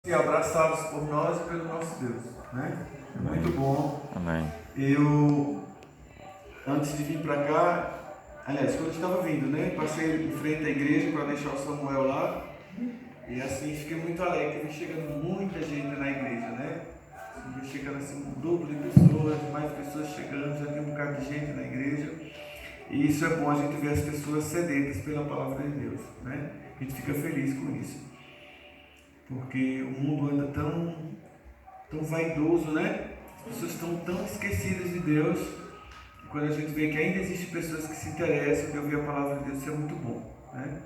E abraçados por nós e pelo nosso Deus, né? Muito bom. Amém. Eu, antes de vir para cá, aliás, quando eu estava vindo, né? Passei em frente à igreja para deixar o Samuel lá. E assim, fiquei muito alegre, vem chegando muita gente na igreja, né? Vem chegando assim um grupo de pessoas, mais pessoas chegando, já tem um bocado de gente na igreja. E isso é bom, a gente ver as pessoas sedentas pela palavra de Deus, né? A gente fica feliz com isso. Porque o mundo anda tão vaidoso, né? As pessoas estão tão esquecidas de Deus. E quando a gente vê que ainda existem pessoas que se interessam de ouvir a palavra de Deus, isso é muito bom, né?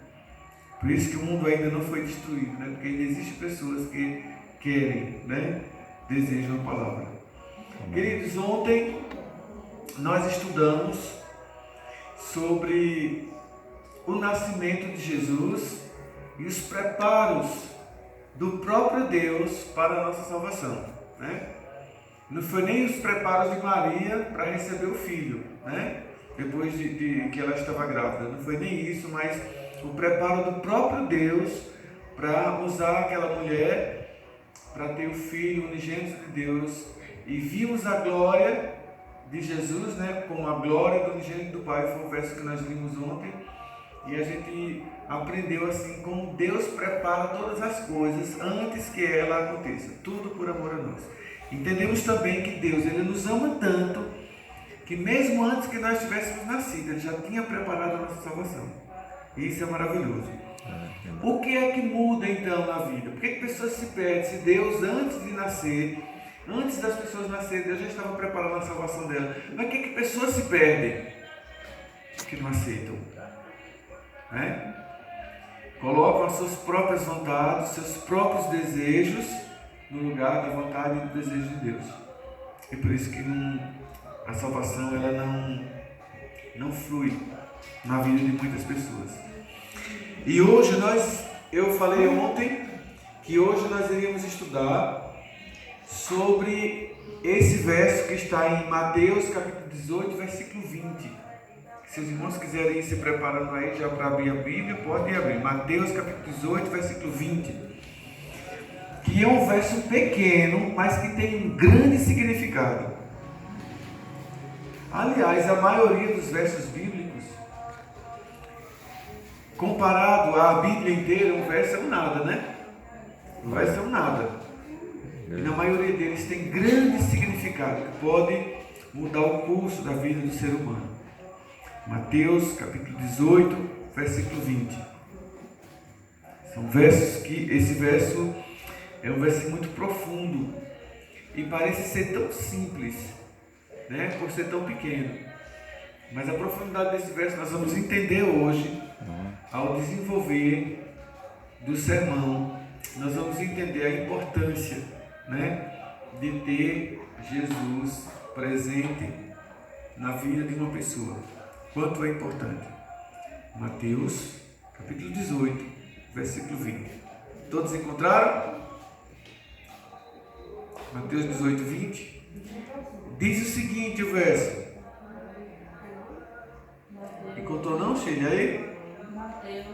Por isso que o mundo ainda não foi destruído, né? Porque ainda existem pessoas que querem, né? Desejam a palavra. Queridos, ontem nós estudamos sobre o nascimento de Jesus e os preparos do próprio Deus para a nossa salvação, né? Não foi nem os preparos de Maria para receber o filho, né? Depois de que ela estava grávida, não foi nem isso, mas o preparo do próprio Deus para usar aquela mulher para ter o filho unigênito de Deus. E vimos a glória de Jesus, né? Com a glória do unigênito do Pai, foi o verso que nós vimos ontem. E a gente aprendeu assim como Deus prepara todas as coisas antes que ela aconteça, tudo por amor a nós. Entendemos também que Deus, Ele nos ama tanto, que mesmo antes que nós tivéssemos nascido, Ele já tinha preparado a nossa salvação. E isso é maravilhoso. O que é que muda então na vida? Por que pessoas se perdem? Se Deus, antes de nascer, antes das pessoas nascerem, Deus já estava preparando a salvação dela. Mas por que pessoas se perdem? Que não aceitam, né? Colocam as suas próprias vontades, seus próprios desejos no lugar da vontade e do desejo de Deus. E por isso que a salvação ela não flui na vida de muitas pessoas. E hoje eu falei ontem que hoje nós iríamos estudar sobre esse verso que está em Mateus capítulo 18, versículo 20. Se os irmãos quiserem ir se preparando aí já para abrir a Bíblia, podem abrir. Mateus capítulo 18, versículo 20. Que é um verso pequeno, mas que tem um grande significado. Aliás, a maioria dos versos bíblicos, comparado à Bíblia inteira, um verso é um nada, né? Um verso é um nada. E na maioria deles tem grande significado, que pode mudar o curso da vida do ser humano. Mateus capítulo 18, versículo 20. São versos que, esse verso é um verso muito profundo e parece ser tão simples, né, por ser tão pequeno. Mas a profundidade desse verso nós vamos entender hoje, ao desenvolver do sermão. Nós vamos entender a importância, né, de ter Jesus presente na vida de uma pessoa. Quanto é importante. Mateus, capítulo 18, versículo 20. Todos encontraram? Mateus 18, 20. Diz o seguinte, o verso. Encontrou não, Sheila? Aí? Mateus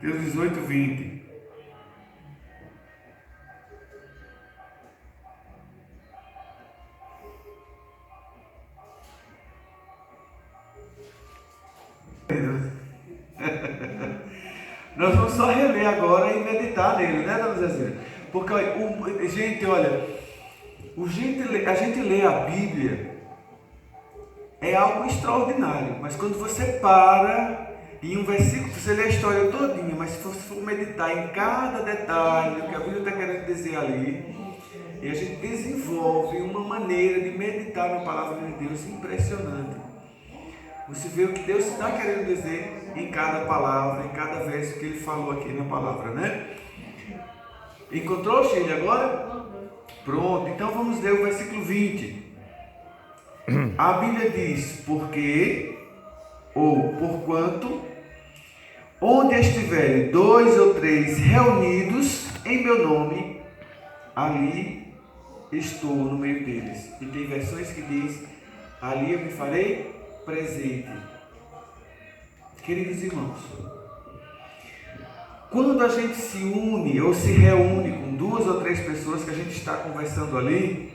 18, 20. Nós vamos só reler agora e meditar nele, né, dona Zezé? Porque, gente, olha, a gente lê a Bíblia é algo extraordinário, mas quando você para em um versículo, você lê a história todinha, mas se você for meditar em cada detalhe, o que a Bíblia está querendo dizer ali, e a gente desenvolve uma maneira de meditar na palavra de Deus impressionante. Você vê o que Deus está querendo dizer em cada palavra, em cada verso que Ele falou aqui na palavra, né? Encontrou, Sheila, agora? Pronto, então vamos ler o versículo 20. A Bíblia diz, porque, ou porquanto, onde estiverem 2 ou 3 reunidos em meu nome, ali estou no meio deles. E tem versões que diz, ali eu me farei presente. Queridos irmãos, quando a gente se une ou se reúne com 2 ou 3 pessoas que a gente está conversando ali,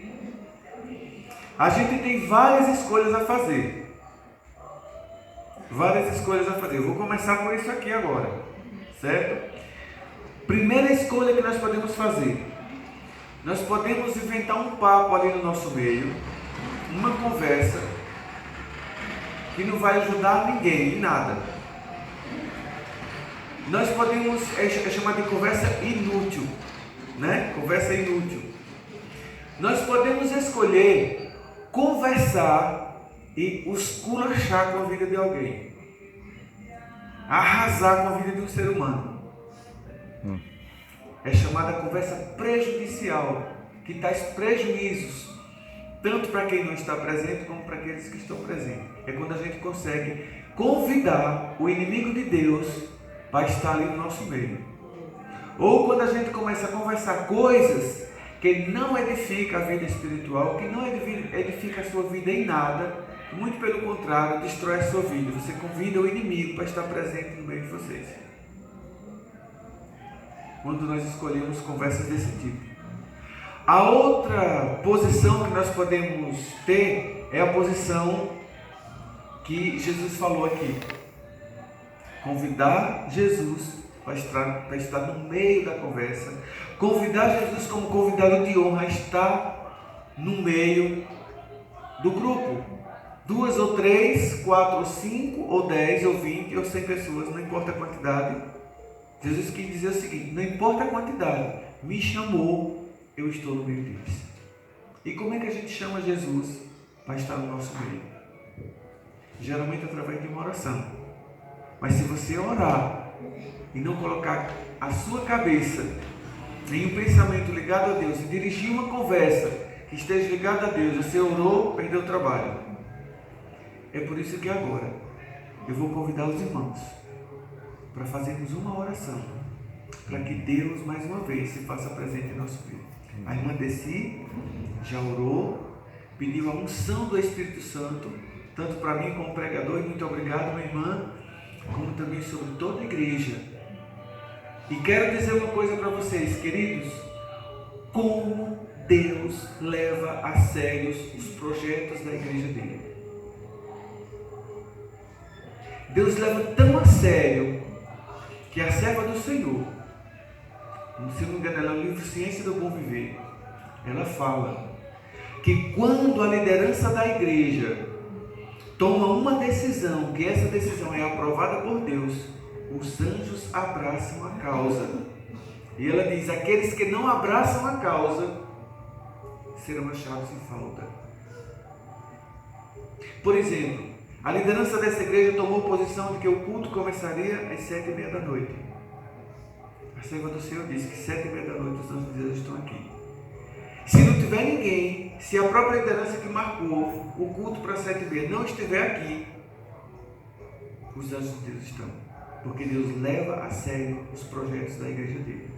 a gente tem várias escolhas a fazer. Várias escolhas a fazer. Eu vou começar por isso aqui agora, certo? Primeira escolha que nós podemos fazer. Nós podemos inventar um papo ali no nosso meio, uma conversa que não vai ajudar ninguém em nada. Nós podemos, é chamar de conversa inútil, né? Conversa inútil. Nós podemos escolher conversar e esculachar com a vida de alguém, arrasar com a vida de um ser humano. É chamada conversa prejudicial, que traz prejuízos, tanto para quem não está presente, como para aqueles que estão presentes. É quando a gente consegue convidar o inimigo de Deus para estar ali no nosso meio. Ou quando a gente começa a conversar coisas que não edifica a vida espiritual, que não edifica a sua vida em nada, muito pelo contrário, destrói a sua vida. Você convida o inimigo para estar presente no meio de vocês. Quando nós escolhemos conversas desse tipo. A outra posição que nós podemos ter é a posição que Jesus falou aqui. Convidar Jesus para estar no meio da conversa. Convidar Jesus como convidado de honra a estar no meio do grupo. 2 ou 3, 4 ou 5, ou 10, ou 20, ou 100 pessoas, não importa a quantidade. Jesus quis dizer o seguinte: não importa a quantidade, me chamou, eu estou no meio deles. E como é que a gente chama Jesus para estar no nosso meio? Geralmente através de uma oração. Mas se você orar e não colocar a sua cabeça em um pensamento ligado a Deus e dirigir uma conversa que esteja ligada a Deus, você orou, perdeu o trabalho. É por isso que agora eu vou convidar os irmãos para fazermos uma oração, para que Deus mais uma vez se faça presente em nosso meio. A irmã Desi já orou, pediu a unção do Espírito Santo, tanto para mim como pregador, e muito obrigado, minha irmã, como também sobre toda a igreja. E quero dizer uma coisa para vocês, queridos: como Deus leva a sério os projetos da igreja dele. Deus leva tão a sério que a serva do Senhor, se não me engano, ela é o livro Ciência do Bom Viver, ela fala que quando a liderança da igreja toma uma decisão, que essa decisão é aprovada por Deus, os anjos abraçam a causa. E ela diz: aqueles que não abraçam a causa serão achados em falta. Por exemplo, a liderança dessa igreja tomou posição de que o culto começaria às 7h30 da noite. A serva do Senhor disse que 7h30 da noite os anjos de Deus estão aqui. Se não tiver ninguém, se a própria liderança que marcou o culto para 7h30 não estiver aqui, os anjos de Deus estão. Porque Deus leva a sério os projetos da igreja dele.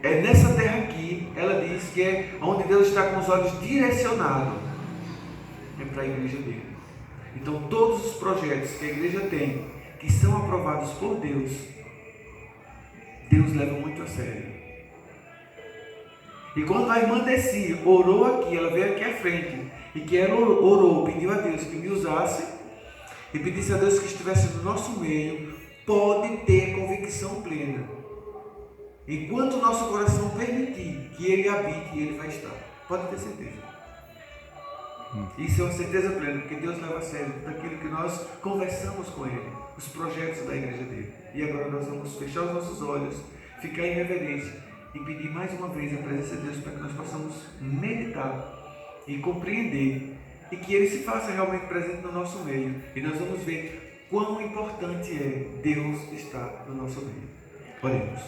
É nessa terra aqui, ela diz que é onde Deus está com os olhos direcionados, é para a igreja dele. Então todos os projetos que a igreja tem, que são aprovados por Deus, Deus leva muito a sério. E quando a irmã Desi orou aqui, ela veio aqui à frente, e que ela orou, pediu a Deus que me usasse, e pedisse a Deus que estivesse no nosso meio, pode ter convicção plena. Enquanto o nosso coração permitir que Ele habite, Ele vai estar. Pode ter certeza. Isso é uma certeza plena, porque Deus leva a sério daquilo que nós conversamos com Ele, os projetos da igreja dele. E agora nós vamos fechar os nossos olhos, ficar em reverência e pedir mais uma vez a presença de Deus para que nós possamos meditar e compreender e que Ele se faça realmente presente no nosso meio. E nós vamos ver quão importante é Deus estar no nosso meio. Oremos.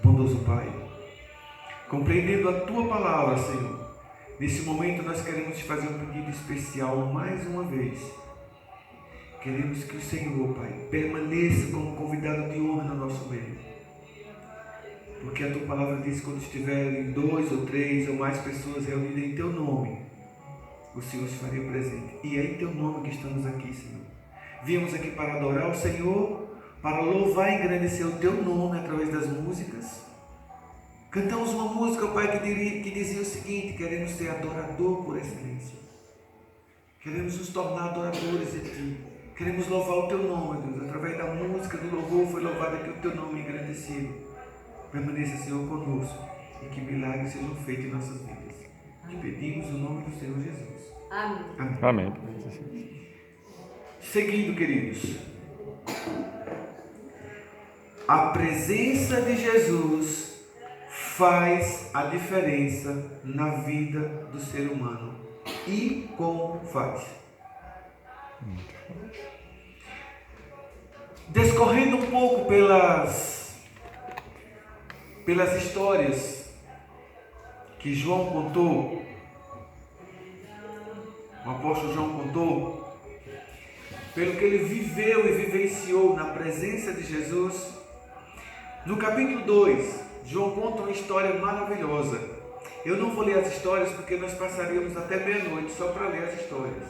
Bondoso Pai, compreendendo a Tua palavra, Senhor, nesse momento nós queremos te fazer um pedido especial mais uma vez. Queremos que o Senhor, Pai, permaneça como convidado de honra no nosso meio. Porque a Tua palavra diz que quando estiverem 2 ou 3 ou mais pessoas reunidas em Teu nome, o Senhor se faria presente. E é em Teu nome que estamos aqui, Senhor. Viemos aqui para adorar o Senhor, para louvar e engrandecer o Teu nome através das músicas. Cantamos uma música, Pai, que dizia o seguinte: queremos ser adorador por excelência. Queremos nos tornar adoradores de Ti. Queremos louvar o Teu nome, Deus. Através da música, do louvor, foi louvado aqui o Teu nome engrandecido. Permaneça, Senhor, conosco e que milagres sejam feitos em nossas vidas. Te pedimos o nome do Senhor Jesus. Amém. Amém. Seguindo, queridos, a presença de Jesus faz a diferença na vida do ser humano. E como faz? Descorrendo um pouco pelas histórias que João contou, o apóstolo João contou, pelo que ele viveu e vivenciou na presença de Jesus, no capítulo 2, João conta uma história maravilhosa. Eu não vou ler as histórias porque nós passaríamos até meia-noite só para ler as histórias,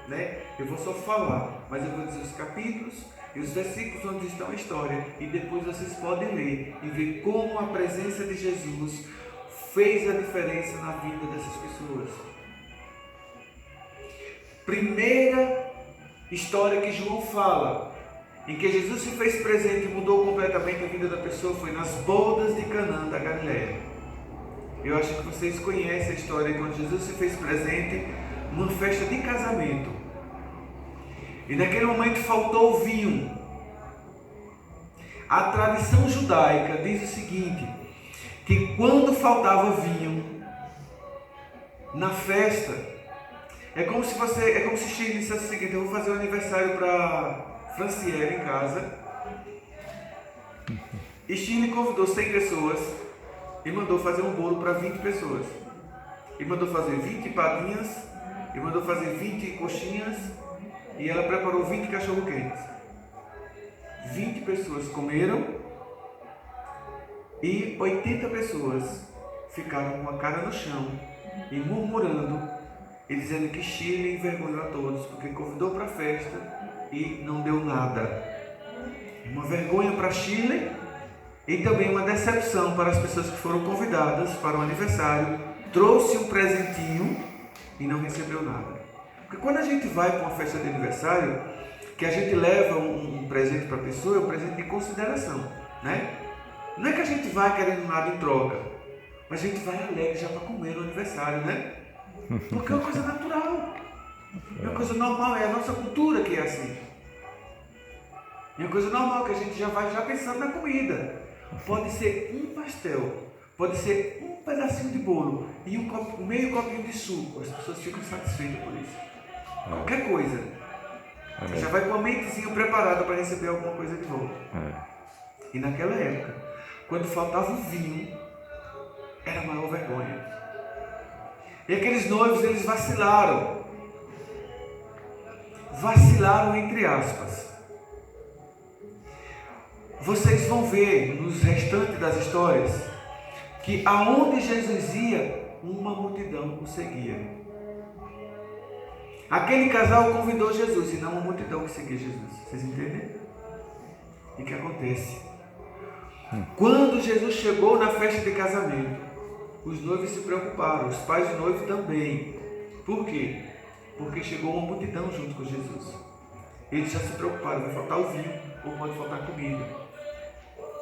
né? Eu vou só falar, mas eu vou dizer os capítulos e os versículos onde estão a história, e depois vocês podem ler e ver como a presença de Jesus fez a diferença na vida dessas pessoas. Primeira história que João fala, em que Jesus se fez presente e mudou completamente a vida da pessoa, foi nas bodas de Canaã da Galileia. Eu acho que vocês conhecem a história de quando Jesus se fez presente numa festa de casamento. E naquele momento faltou o vinho. A tradição judaica diz o seguinte, que quando faltava vinho na festa, é como se Chile dissesse o seguinte: eu vou fazer um aniversário para Franciele em casa. E Chile convidou 100 pessoas e mandou fazer um bolo para 20 pessoas. E mandou fazer 20 empadinhas, e mandou fazer 20 coxinhas, e ela preparou 20 cachorro-quentes. 20 pessoas comeram e 80 pessoas ficaram com a cara no chão e murmurando e dizendo que Chile envergonhou a todos porque convidou para a festa e não deu nada. Uma vergonha para Chile e também uma decepção para as pessoas que foram convidadas para o aniversário. Trouxe um presentinho e não recebeu nada. Porque quando a gente vai para uma festa de aniversário, que a gente leva um presente para a pessoa, é um presente de consideração, né? Não é que a gente vai querendo nada em troca, mas a gente vai alegre já para comer no aniversário, né? Porque é uma coisa natural, é uma coisa normal, é a nossa cultura que é assim. É uma coisa normal que a gente já vai pensando na comida. Pode ser um pastel, pode ser um pedacinho de bolo e meio copinho de suco. As pessoas ficam satisfeitas por isso. Qualquer coisa. Você já vai com a mentezinha preparada para receber alguma coisa de volta. E naquela época, quando faltava o vinho, era a maior vergonha. E aqueles noivos, eles vacilaram. Vacilaram entre aspas. Vocês vão ver nos restantes das histórias que aonde Jesus ia, uma multidão o seguia. Aquele casal convidou Jesus e não uma multidão que seguia Jesus. Vocês entendem? E o que acontece? Quando Jesus chegou na festa de casamento, os noivos se preocuparam, os pais do noivo também. Por quê? Porque chegou uma multidão junto com Jesus. Eles já se preocuparam, vai faltar o vinho ou pode faltar comida.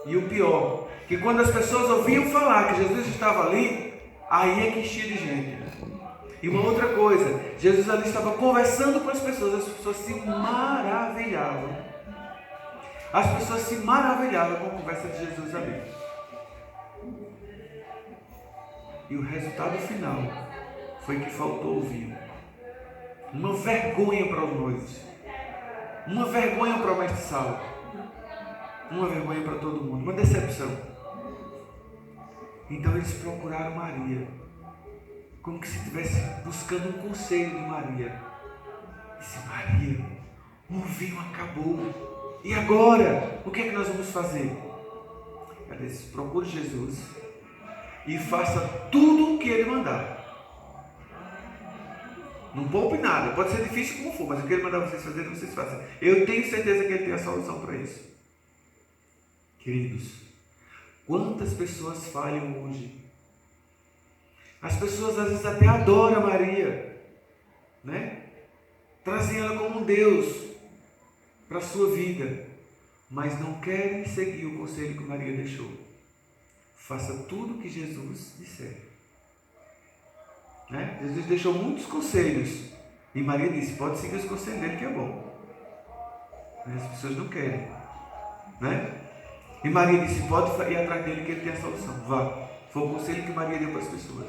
E o pior, que quando as pessoas ouviam falar que Jesus estava ali, aí é que enchia de gente. E uma outra coisa, Jesus ali estava conversando com as pessoas se maravilhavam. As pessoas se maravilhavam com a conversa de Jesus ali. E o resultado final foi que faltou o vinho. Uma vergonha para os noivos. Uma vergonha para o mestre Saulo. Uma vergonha para todo mundo. Uma decepção. Então eles procuraram Maria, como que se estivesse buscando um conselho de Maria. Disse: Maria, o vinho acabou. E agora? O que é que nós vamos fazer? Ela disse: procure Jesus e faça tudo o que Ele mandar. Não poupe nada. Pode ser difícil como for, mas o que Ele mandar vocês fazerem, vocês fazem. Eu tenho certeza que Ele tem a solução para isso. Queridos, quantas pessoas falham hoje? As pessoas às vezes até adoram Maria, né? Trazem ela como um Deus para a sua vida, mas não querem seguir o conselho que Maria deixou. Faça tudo o que Jesus disser. Né? Jesus deixou muitos conselhos e Maria disse, pode seguir os conselhos dele que é bom. Mas as pessoas não querem, né? E Maria disse, pode ir atrás dele que ele tem a solução, vá. Foi o conselho que Maria deu para as pessoas.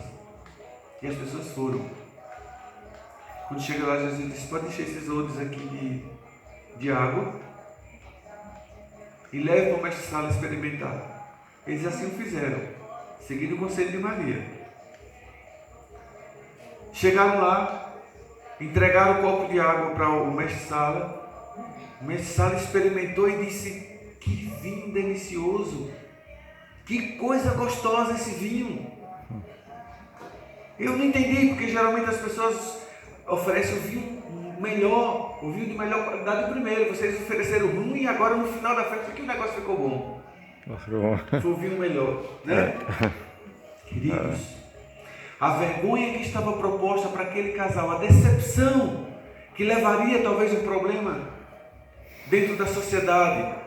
E as pessoas foram. Quando chega lá, Jesus disse, pode encher esses odres aqui de água e leve para o mestre-sala experimentar. Eles assim o fizeram, seguindo o conselho de Maria. Chegaram lá, entregaram o copo de água para o mestre-sala. O mestre-sala experimentou e disse, que vinho delicioso, que coisa gostosa esse vinho. Eu não entendi, porque geralmente as pessoas oferecem o vinho melhor, o vinho de melhor qualidade primeiro. Vocês ofereceram ruim e agora no final da festa que o negócio ficou bom. Foi o vinho melhor, né? Queridos, a vergonha que estava proposta para aquele casal, a decepção que levaria talvez um problema dentro da sociedade,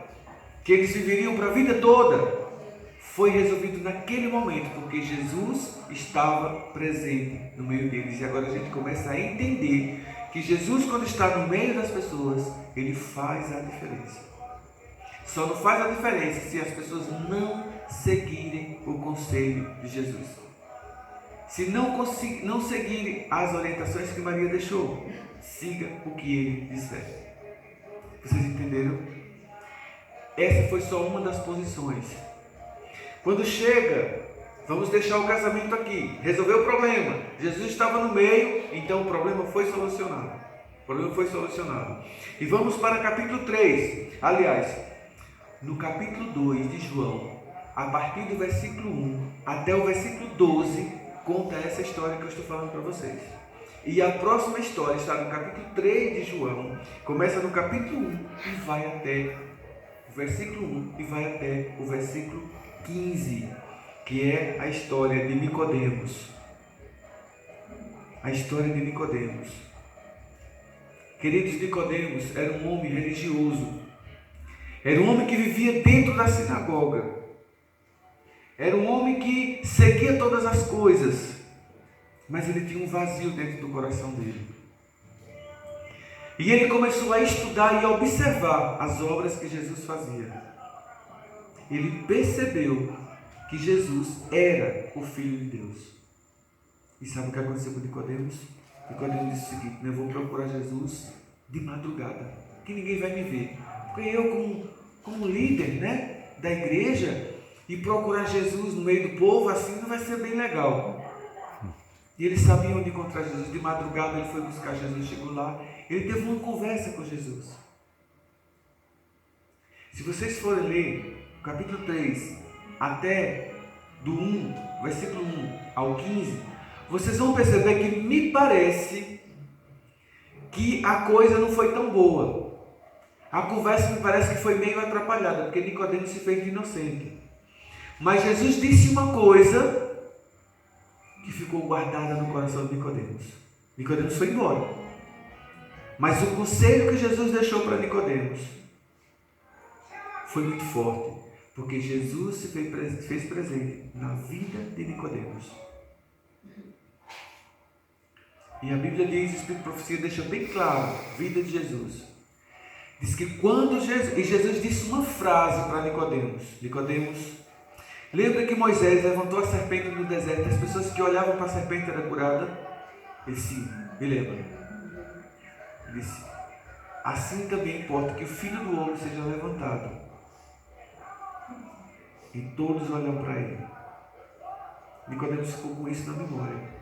que eles viveriam para a vida toda, foi resolvido naquele momento, porque Jesus estava presente no meio deles. E agora a gente começa a entender que Jesus, quando está no meio das pessoas, ele faz a diferença. Só não faz a diferença se as pessoas não seguirem o conselho de Jesus. Se não seguirem as orientações que Maria deixou, siga o que ele disser. Vocês entenderam? Essa foi só uma das posições. Quando chega, vamos deixar o casamento aqui, resolveu o problema. Jesus estava no meio, então o problema foi solucionado. E vamos para capítulo 3. Aliás, no capítulo 2 de João, a partir do versículo 1 até o versículo 12, conta essa história que eu estou falando para vocês. E a próxima história está no capítulo 3 de João, começa no capítulo 1 e vai até o versículo 1 e vai até o versículo 15, que é a história de Nicodemos. A história de Nicodemos. Queridos, Nicodemos era um homem religioso. Era um homem que vivia dentro da sinagoga. Era um homem que seguia todas as coisas, mas ele tinha um vazio dentro do coração dele. E ele começou a estudar e a observar as obras que Jesus fazia. Ele percebeu que Jesus era o Filho de Deus. E sabe o que aconteceu com Nicodemos? Nicodemos disse o seguinte, eu vou procurar Jesus de madrugada, que ninguém vai me ver. Porque eu, como líder, né, da igreja, e procurar Jesus no meio do povo, assim não vai ser bem legal. E ele sabia onde encontrar Jesus. De madrugada ele foi buscar Jesus, chegou lá, ele teve uma conversa com Jesus. Se vocês forem ler capítulo 3, até do 1, versículo 1 ao 15, vocês vão perceber que me parece que a coisa não foi tão boa. A conversa me parece que foi meio atrapalhada, porque Nicodemos se fez de inocente. Mas Jesus disse uma coisa que ficou guardada no coração de Nicodemos. Nicodemos foi embora. Mas o conselho que Jesus deixou para Nicodemos foi muito forte, porque Jesus se fez presente na vida de Nicodemos. E a Bíblia diz, o Espírito de Profecia deixa bem claro, a vida de Jesus. Diz que quando Jesus disse uma frase para Nicodemos. Nicodemos, lembra que Moisés levantou a serpente no deserto, as pessoas que olhavam para a serpente eram curadas? Ele sim, me lembra. Ele disse, assim também importa que o Filho do Homem seja levantado. E todos olham para ele. Nicodemos ficou com isso na memória.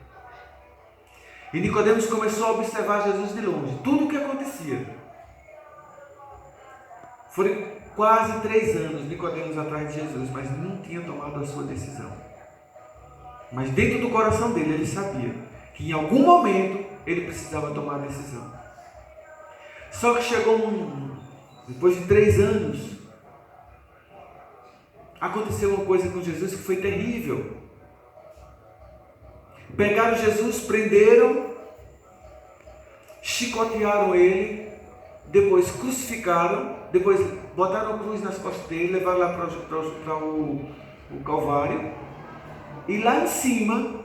E Nicodemos começou a observar Jesus de longe, tudo o que acontecia. Foram quase 3 anos Nicodemos atrás de Jesus, mas não tinha tomado a sua decisão. Mas dentro do coração dele ele sabia que em algum momento ele precisava tomar a decisão. Só que chegou depois de 3 anos, aconteceu uma coisa com Jesus que foi terrível. Pegaram Jesus, prenderam, chicotearam ele, depois crucificaram, depois botaram a cruz nas costas dele, levaram lá para o Calvário, e lá em cima,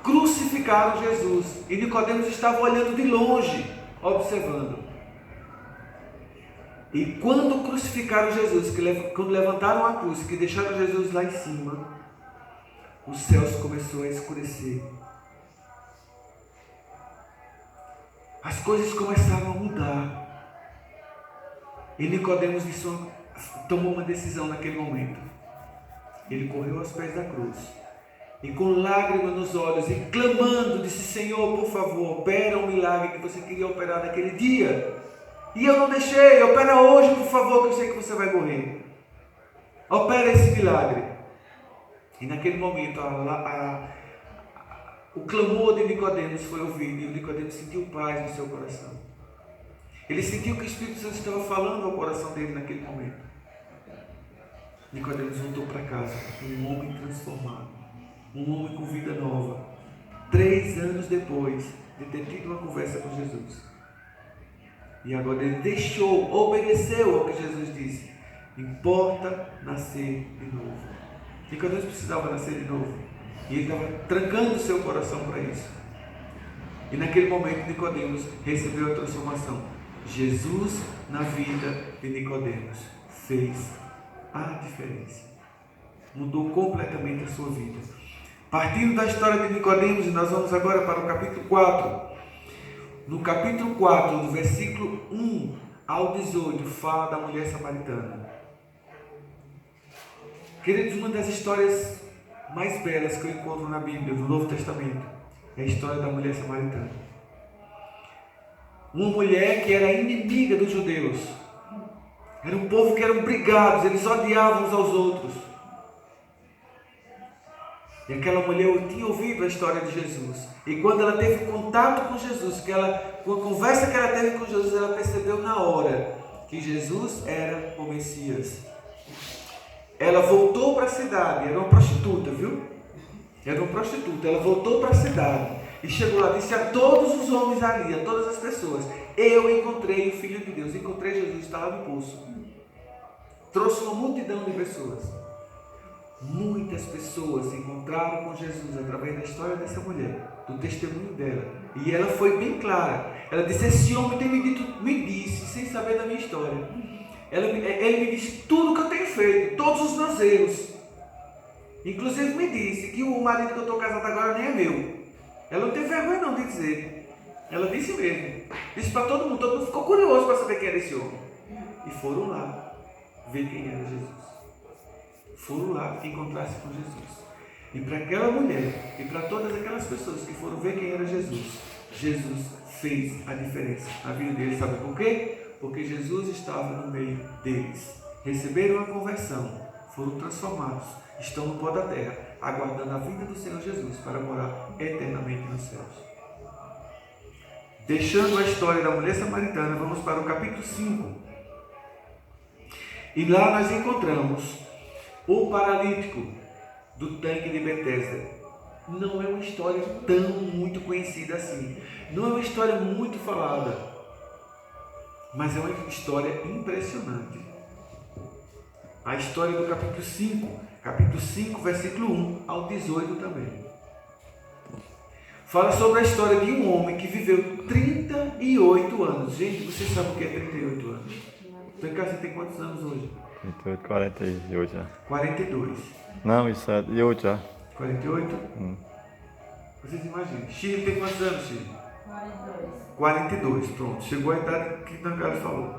crucificaram Jesus. E Nicodemos estava olhando de longe, observando. E quando crucificaram Jesus, quando levantaram a cruz, que deixaram Jesus lá em cima, os céus começaram a escurecer. As coisas começaram a mudar. E Nicodemos tomou uma decisão naquele momento. Ele correu aos pés da cruz. E com lágrimas nos olhos e clamando, disse: Senhor, por favor, opera um milagre que você queria operar naquele dia. E eu não deixei, opera hoje, por favor, que eu sei que você vai morrer. Opera esse milagre. E naquele momento, o clamor de Nicodemos foi ouvido, e Nicodemos sentiu paz no seu coração. Ele sentiu que o Espírito Santo estava falando ao coração dele naquele momento. Nicodemos voltou para casa, um homem transformado, um homem com vida nova, 3 anos depois de ter tido uma conversa com Jesus. E agora ele obedeceu ao que Jesus disse: importa nascer de novo. Nicodemos precisava nascer de novo, e ele estava trancando o seu coração para isso. E naquele momento Nicodemos recebeu a transformação. Jesus na vida de Nicodemos fez a diferença, mudou completamente a sua vida. Partindo da história de Nicodemos, nós vamos agora para o capítulo 4. No capítulo 4, do versículo 1 ao 18, fala da mulher samaritana. Queridos, uma das histórias mais belas que eu encontro na Bíblia, no Novo Testamento, é a história da mulher samaritana. Uma mulher que era inimiga dos judeus. Era um povo que eram brigados, eles odiavam uns aos outros. E aquela mulher tinha ouvido a história de Jesus. E quando ela teve contato com Jesus, com a conversa que ela teve com Jesus, ela percebeu na hora que Jesus era o Messias. Ela voltou para a cidade, era uma prostituta, viu? Era uma prostituta, ela voltou para a cidade e chegou lá, disse a todos os homens ali, a todas as pessoas: eu encontrei o Filho de Deus, encontrei Jesus, estava no poço. Trouxe uma multidão de pessoas. Muitas pessoas se encontraram com Jesus através da história dessa mulher, do testemunho dela. E ela foi bem clara. Ela disse: esse homem me disse, sem saber da minha história. Ele me disse tudo que eu tenho feito, todos os meus erros. Inclusive me disse que o marido que eu estou casado agora nem é meu. Ela não teve vergonha não de dizer. Ela disse mesmo. Disse para todo mundo ficou curioso para saber quem era esse homem. E foram lá ver quem era Jesus. Foram lá encontrar-se com Jesus. E para aquela mulher e para todas aquelas pessoas que foram ver quem era Jesus, Jesus fez a diferença na vida deles. Sabe por quê? Porque Jesus estava no meio deles. Receberam a conversão, foram transformados, estão no pó da terra, aguardando a vinda do Senhor Jesus para morar eternamente nos céus. Deixando a história da mulher samaritana, vamos para o capítulo 5. E lá nós encontramos o paralítico do tanque de Betesda. Não é uma história tão muito conhecida assim. Não é uma história muito falada. Mas é uma história impressionante. A história do capítulo 5. Capítulo 5, versículo 1 ao 18 também. Fala sobre a história de um homem que viveu 38 anos. Gente, você sabe o que é 38 anos? Então, em casa, você tem quantos anos hoje? 38, 48 já. 42. Não, isso é de 8 já. 48? Vocês imaginam. Chile tem quantos anos, Chile? 42, pronto. Chegou a idade que o Carlos falou.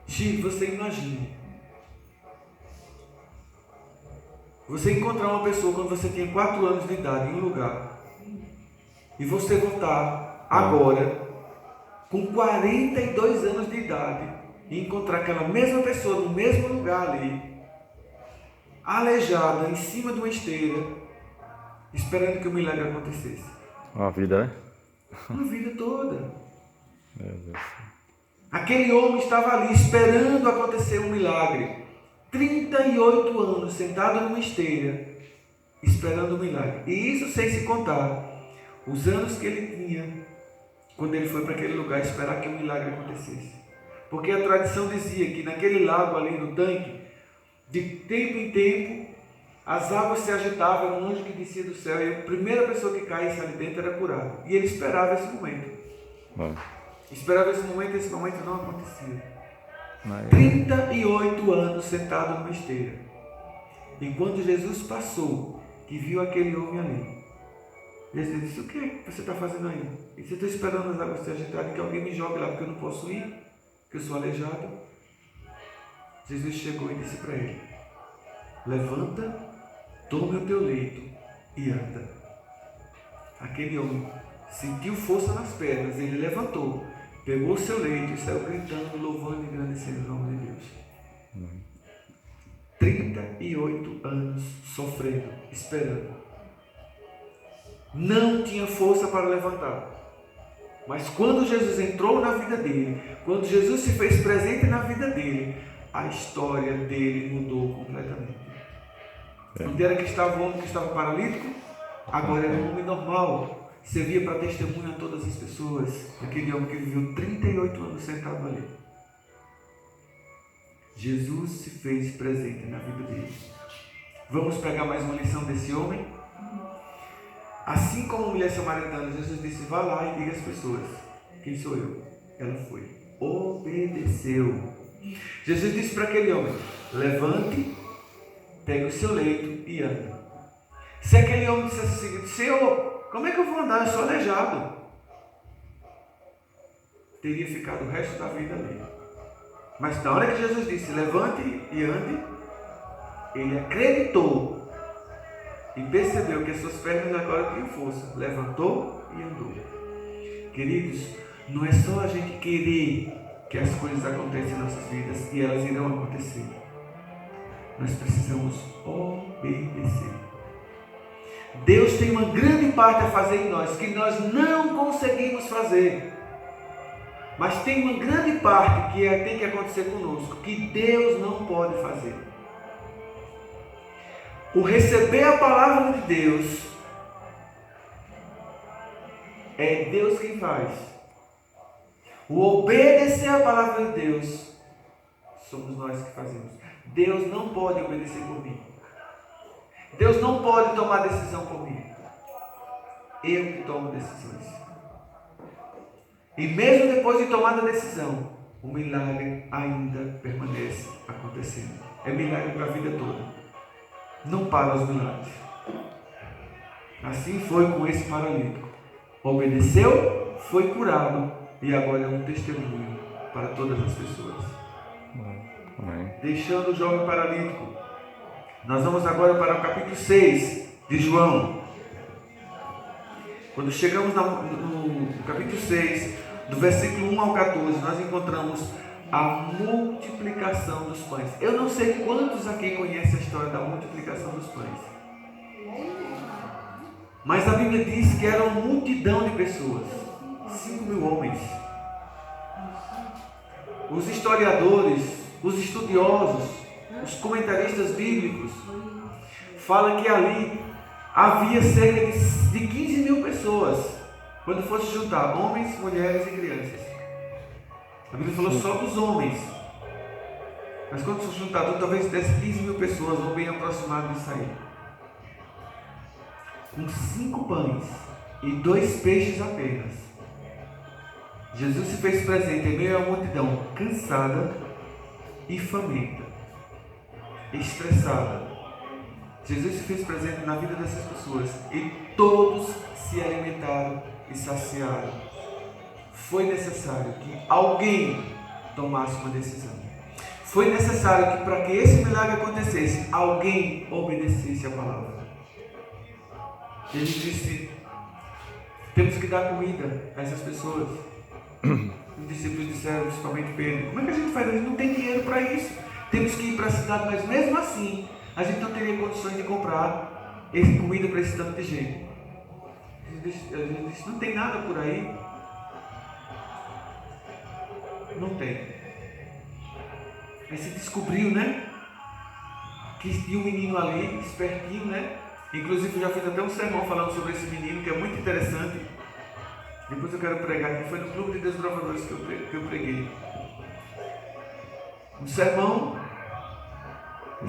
Chile, você imagina. Você encontrar uma pessoa quando você tinha 4 anos de idade em um lugar. E você voltar agora, com 42 anos de idade, e encontrar aquela mesma pessoa no mesmo lugar ali, aleijada, em cima de uma esteira, esperando que o milagre acontecesse. Uma vida, né? Uma vida toda. Meu Deus. Aquele homem estava ali esperando acontecer um milagre. 38 anos sentado numa esteira, esperando um milagre. E isso sem se contar os anos que ele tinha quando ele foi para aquele lugar esperar que o milagre acontecesse. Porque a tradição dizia que naquele lago ali no tanque, de tempo em tempo, as águas se agitavam, era um anjo que descia do céu e a primeira pessoa que caísse ali dentro era curada. E ele esperava esse momento. Esperava esse momento não acontecia. 38 anos sentado numa esteira. Enquanto Jesus passou, que viu aquele homem ali, Jesus disse: o que é que você está fazendo aí? E você está esperando as águas se agitarem, que alguém me jogue lá, porque eu não posso ir, porque eu sou aleijado. Jesus chegou e disse para ele: levanta, tome o teu leito e anda. Aquele homem sentiu força nas pernas, ele levantou, pegou o seu leito e saiu gritando, louvando e agradecendo o nome de Deus. 38 anos sofrendo, esperando. Não tinha força para levantar. Mas quando Jesus entrou na vida dele, quando Jesus se fez presente na vida dele, a história dele mudou completamente. Onde era que estava o homem que estava paralítico? Agora era um homem normal. Servia para testemunho a todas as pessoas. Aquele homem que viveu 38 anos sentado ali. Jesus se fez presente na vida dele. Vamos pegar mais uma lição desse homem? Assim como a mulher samaritana, Jesus disse: vá lá e diga às pessoas: quem sou eu? Ela foi, obedeceu. Jesus disse para aquele homem: levante, pegue o seu leito e ande. Se aquele homem dissesse assim: Senhor, como é que eu vou andar? Eu sou aleijado. Teria ficado o resto da vida ali. Mas na hora que Jesus disse: levante e ande, ele acreditou e percebeu que as suas pernas agora tinham força. Levantou e andou. Queridos, não é só a gente querer que as coisas acontecem em nossas vidas, e elas irão acontecer. Nós precisamos obedecer. Deus tem uma grande parte a fazer em nós, que nós não conseguimos fazer. Mas tem uma grande parte que tem que acontecer conosco, que Deus não pode fazer. O receber a palavra de Deus, é Deus quem faz. O obedecer a palavra de Deus, somos nós que fazemos. Deus não pode obedecer por mim. Deus não pode tomar decisão por mim. Eu que tomo decisões. E mesmo depois de tomada a decisão, o milagre ainda permanece acontecendo. É milagre para a vida toda. Não para os milagres. Assim foi com esse paralítico. Obedeceu, foi curado e agora é um testemunho para todas as pessoas. Amém. Deixando o jovem paralítico, nós vamos agora para o capítulo 6 de João. Quando chegamos no capítulo 6, do versículo 1 ao 14, nós encontramos a multiplicação dos pães. Eu não sei quantos aqui conhecem a história da multiplicação dos pães. Mas a Bíblia diz que era uma multidão de pessoas. 5.000 homens. Os historiadores, os estudiosos, os comentaristas bíblicos falam que ali havia cerca de 15.000 pessoas, quando fosse juntar homens, mulheres e crianças. A Bíblia falou só dos homens. Mas quando fosse juntar tudo, talvez desse 15.000 pessoas, ou bem aproximado disso aí. Com 5 pães e 2 peixes apenas, Jesus se fez presente em meio à multidão cansada e faminta, estressada. Jesus se fez presente na vida dessas pessoas e todos se alimentaram e saciaram. Foi necessário que alguém tomasse uma decisão. Foi necessário que, para que esse milagre acontecesse, alguém obedecesse a palavra. Jesus disse: temos que dar comida a essas pessoas. Os discípulos disseram, principalmente Pedro: como é que a gente faz? A gente não tem dinheiro para isso. Temos que ir para a cidade, mas mesmo assim a gente não teria condições de comprar comida para esse tanto de gente. Jesus disse: não tem nada por aí. Não tem. Aí se descobriu, né? Que tinha um menino ali, espertinho, né? Inclusive eu já fiz até um sermão falando sobre esse menino, que é muito interessante. Depois eu quero pregar aqui, foi no Clube de Desbravadores que eu preguei. Um sermão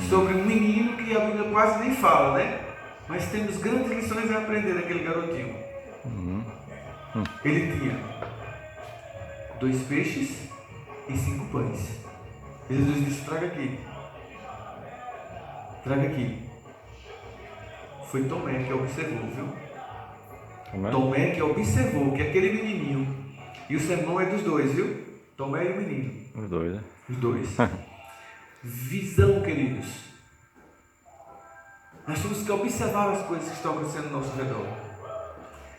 sobre um menino que a Bíblia quase nem fala, né? Mas temos grandes lições a aprender daquele garotinho. Ele tinha 2 peixes e 5 pães. Jesus disse: traga aqui. Traga aqui. Foi Tomé que observou, viu? Tomé que observou que aquele menininho, e o sermão é dos dois, viu? Tomé e o menino. Os dois, né? Os dois. Visão, queridos. Nós temos que observar as coisas que estão acontecendo ao nosso redor.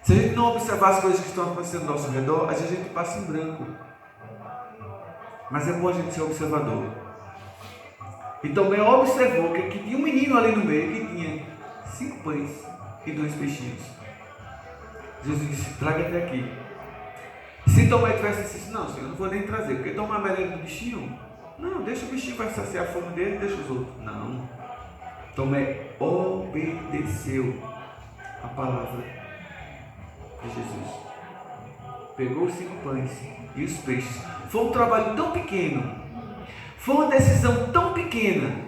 Se a gente não observar as coisas que estão acontecendo ao nosso redor, às vezes a gente passa em branco. Mas é bom a gente ser observador. Então Tomé observou que tinha um menino ali no meio que tinha 5 pães e 2 peixinhos. Jesus disse: traga até aqui. Se Tomé tivesse dito: não, senhor, eu não vou nem trazer, porque tomar a merenda do bichinho, não, deixa o bichinho, vai saciar a fome dele, deixa os outros. Não. Tomé obedeceu a palavra de Jesus. Pegou os 5 pães e os peixes. Foi um trabalho tão pequeno. Foi uma decisão tão pequena.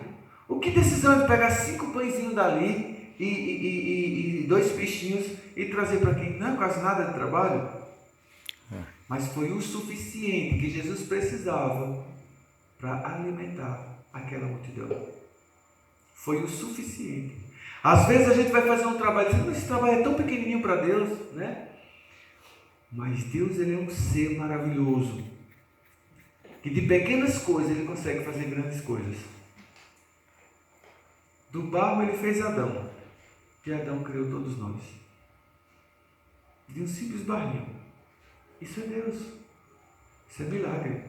O que decisão é de pegar 5 pãezinhos dali e 2 peixinhos e trazer para aqui? Não é quase nada de trabalho. Mas foi o suficiente que Jesus precisava para alimentar aquela multidão. Foi o suficiente. Às vezes a gente vai fazer um trabalho dizendo: esse trabalho é tão pequenininho para Deus, né? Mas Deus, ele é um ser maravilhoso, que de pequenas coisas ele consegue fazer grandes coisas. Do barro ele fez Adão, e Adão criou todos nós. De um simples barrinho. Isso é Deus. Isso é milagre.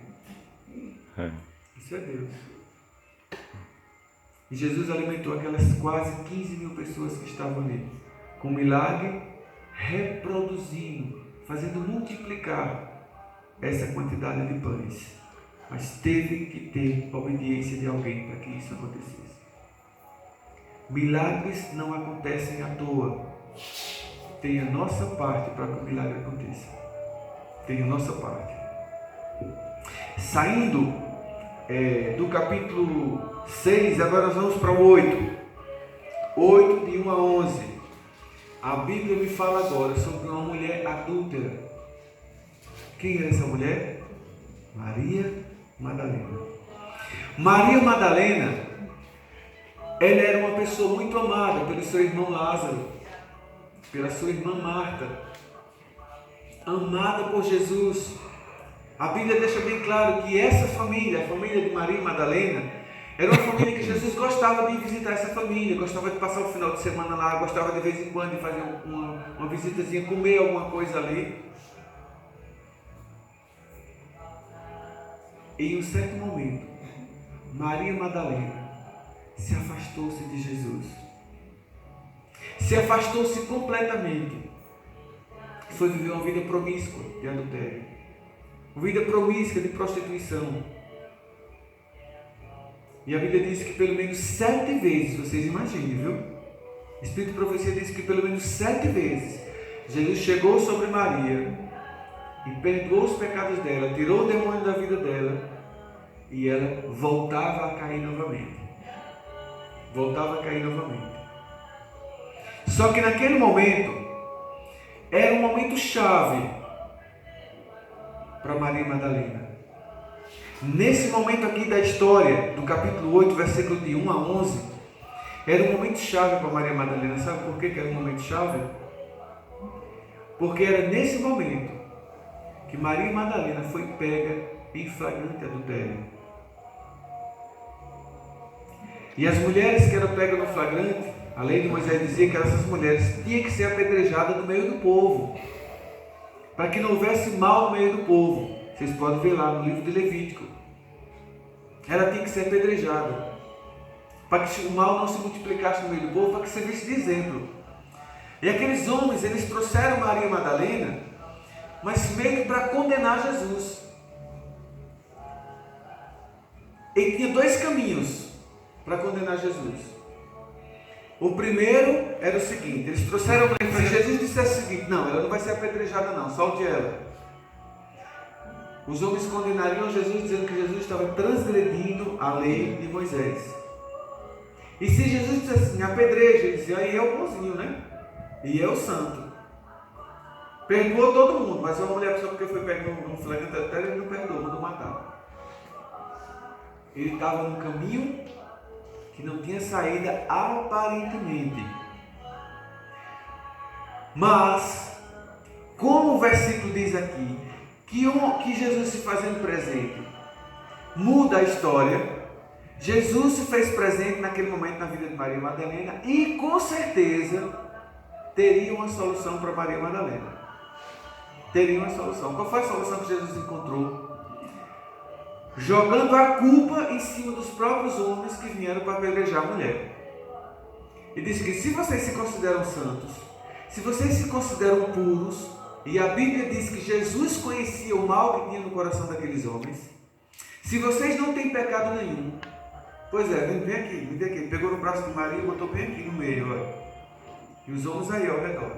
Isso é Deus. E Jesus alimentou aquelas quase 15 mil pessoas que estavam ali, com milagre, reproduzindo, fazendo multiplicar essa quantidade de pães. Mas teve que ter a obediência de alguém para que isso acontecesse. Milagres não acontecem à toa. Tem a nossa parte para que o milagre aconteça. Tem a nossa parte. Saindo do capítulo 6, agora nós vamos para o 8. 8, de 1 a 11. A Bíblia me fala agora sobre uma mulher adúltera. Quem é essa mulher? Maria Madalena. Maria Madalena, ela era uma pessoa muito amada pelo seu irmão Lázaro, pela sua irmã Marta, amada por Jesus. A Bíblia deixa bem claro que essa família, a família de Maria Madalena, era uma família que Jesus gostava de visitar essa família, gostava de passar o final de semana lá, gostava de vez em quando de fazer uma visitazinha, comer alguma coisa ali. Em um certo momento, Maria Madalena se afastou-se de Jesus. Se afastou-se completamente. Foi viver uma vida promíscua de adultério. Uma vida promíscua de prostituição. E a Bíblia diz que pelo menos 7 vezes, vocês imaginem, viu? O Espírito de Profecia diz que pelo menos 7 vezes Jesus chegou sobre Maria e perdoou os pecados dela, tirou o demônio da vida dela, e ela voltava a cair novamente. Voltava a cair novamente. Só que naquele momento, era um momento chave para Maria Madalena. Nesse momento aqui da história, do capítulo 8, versículo de 1 a 11, era um momento chave para Maria Madalena. Sabe por que era um momento chave? Porque era nesse momento que Maria Madalena foi pega em flagrante adultério. E as mulheres que eram pegas no flagrante, a lei de Moisés dizia que essas mulheres tinham que ser apedrejadas no meio do povo, para que não houvesse mal no meio do povo. Vocês podem ver lá no livro de Levítico. Ela tinha que ser apedrejada, para que o mal não se multiplicasse no meio do povo, para que servisse de exemplo. E aqueles homens, eles trouxeram Maria Madalena, mas meio que para condenar Jesus. ele tinha dois caminhos para condenar Jesus. O primeiro era o seguinte: eles trouxeram a mulher para Jesus e disseram o seguinte: não, ela não vai ser apedrejada não, solte ela. Os homens condenariam Jesus dizendo que Jesus estava transgredindo a lei de Moisés. E se Jesus dissesse assim, apedreja, ele dizia, aí é o bonzinho, né? E é o santo. Perdoou todo mundo, mas uma mulher só porque foi pego no flagrante adultério, ele não perdoou, mandou matar. Ele estava num caminho que não tinha saída aparentemente. Mas, como o versículo diz aqui, que Jesus se fazendo presente muda a história. Jesus se fez presente naquele momento na vida de Maria Madalena e com certeza teria uma solução para Maria Madalena. Teria uma solução. Qual foi a solução que Jesus encontrou? Jogando a culpa em cima dos próprios homens que vieram para apedrejar a mulher. Ele disse que se vocês se consideram santos, se vocês se consideram puros, e a Bíblia diz que Jesus conhecia o mal que tinha no coração daqueles homens, se vocês não têm pecado nenhum, pois é, vem aqui, pegou no braço de Maria e botou bem aqui no meio, olha. E os homens aí ao redor.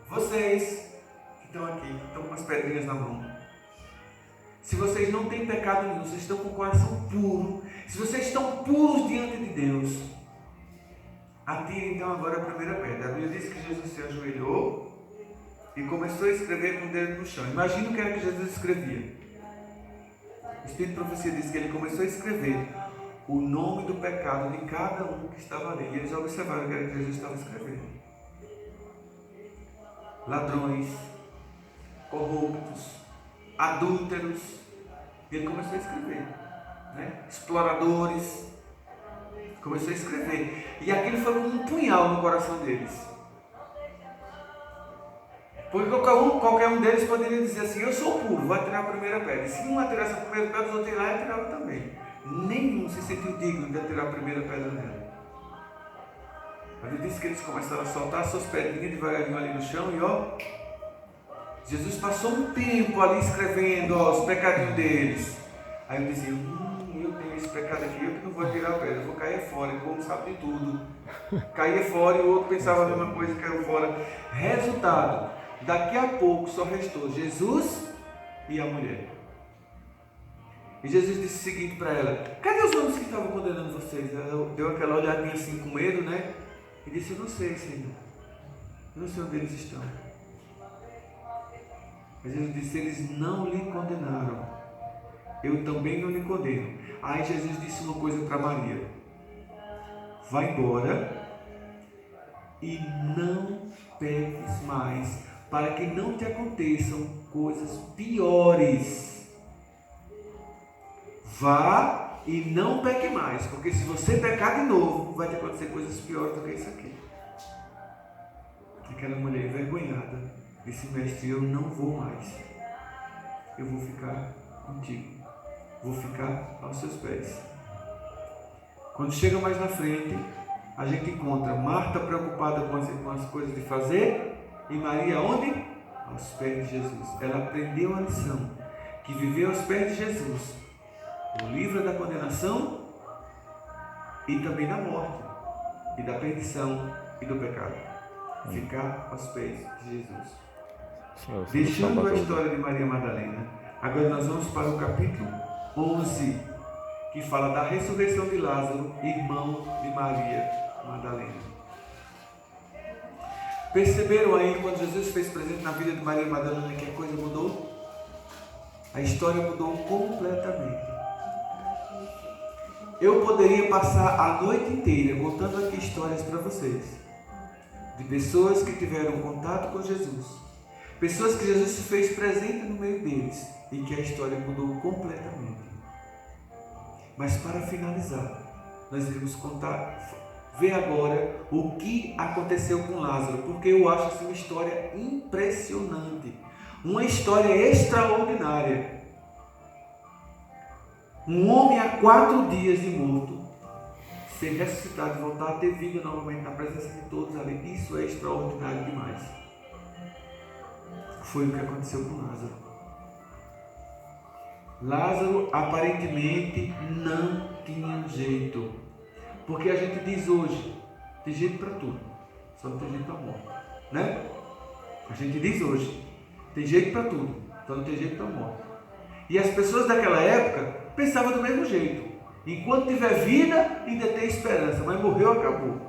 Vocês que estão aqui, estão com as pedrinhas na mão, se vocês não têm pecado nenhum, vocês estão com o coração puro, se vocês estão puros diante de Deus, atirem então agora a primeira pedra. A Bíblia diz que Jesus se ajoelhou e começou a escrever com o dedo no chão. Imagina o que era que Jesus escrevia. O Espírito de Profecia diz que ele começou a escrever o nome do pecado de cada um que estava ali. E eles observaram o que era que Jesus estava escrevendo. Ladrões, corruptos, adúlteros. E ele começou a escrever, né? Exploradores. Começou a escrever. E aquilo foi como um punhal no coração deles. Porque qualquer um deles poderia dizer assim, eu sou puro, vou atirar a primeira pedra. E se um atirasse a primeira pedra, os outros iriam lá e atiravam também. Nenhum se sentiu digno de atirar a primeira pedra nela. A Bíblia diz que eles começaram a soltar suas pedrinhas devagarinho ali no chão e ó, Jesus passou um tempo ali escrevendo os pecadinhos deles. Aí eu dizia, eu tenho esse pecado aqui, eu que não vou atirar a pedra, eu vou cair fora, ele como sabe de tudo. Caía fora e o outro pensava a mesma coisa, caiu fora. Resultado, daqui a pouco só restou Jesus e a mulher. E Jesus disse o seguinte para ela, cadê os homens que estavam condenando vocês? Ela deu aquela olhadinha assim com medo, né? E disse, eu não sei, Senhor. Eu não sei onde eles estão. Mas Jesus disse, eles não lhe condenaram. Eu também não lhe condeno. Aí Jesus disse uma coisa para Maria. Vai embora e não peques mais, para que não te aconteçam coisas piores. Vá e não peque mais, porque se você pecar de novo, vai te acontecer coisas piores do que isso aqui. Aquela mulher envergonhada disse, mestre, eu não vou mais. Eu vou ficar contigo. Vou ficar aos seus pés. Quando chega mais na frente, a gente encontra Marta preocupada com as coisas de fazer e Maria onde? Aos pés de Jesus. Ela aprendeu a lição, que viver aos pés de Jesus o livra da condenação e também da morte e da perdição e do pecado. Ficar aos pés de Jesus. Deixando a história de Maria Madalena, agora nós vamos para o capítulo 11, que fala da ressurreição de Lázaro, irmão de Maria Madalena. Perceberam aí quando Jesus fez presente na vida de Maria Madalena que a coisa mudou? A história mudou completamente. Eu poderia passar a noite inteira contando aqui histórias para vocês, de pessoas que tiveram contato com Jesus, pessoas que Jesus se fez presente no meio deles e que a história mudou completamente. Mas para finalizar, nós iremos ver agora o que aconteceu com Lázaro, porque eu acho assim uma história impressionante, uma história extraordinária. Um homem há 4 dias de morto, ser ressuscitado e voltar a ter vida novamente na presença de todos ali, isso é extraordinário demais. Foi o que aconteceu com Lázaro. Lázaro aparentemente não tinha jeito. Porque a gente diz hoje, tem jeito para tudo, só não tem jeito para a morte, né? A gente diz hoje, tem jeito para tudo, só não tem jeito para a morte. E as pessoas daquela época pensavam do mesmo jeito. Enquanto tiver vida, ainda tem esperança, mas morreu, acabou.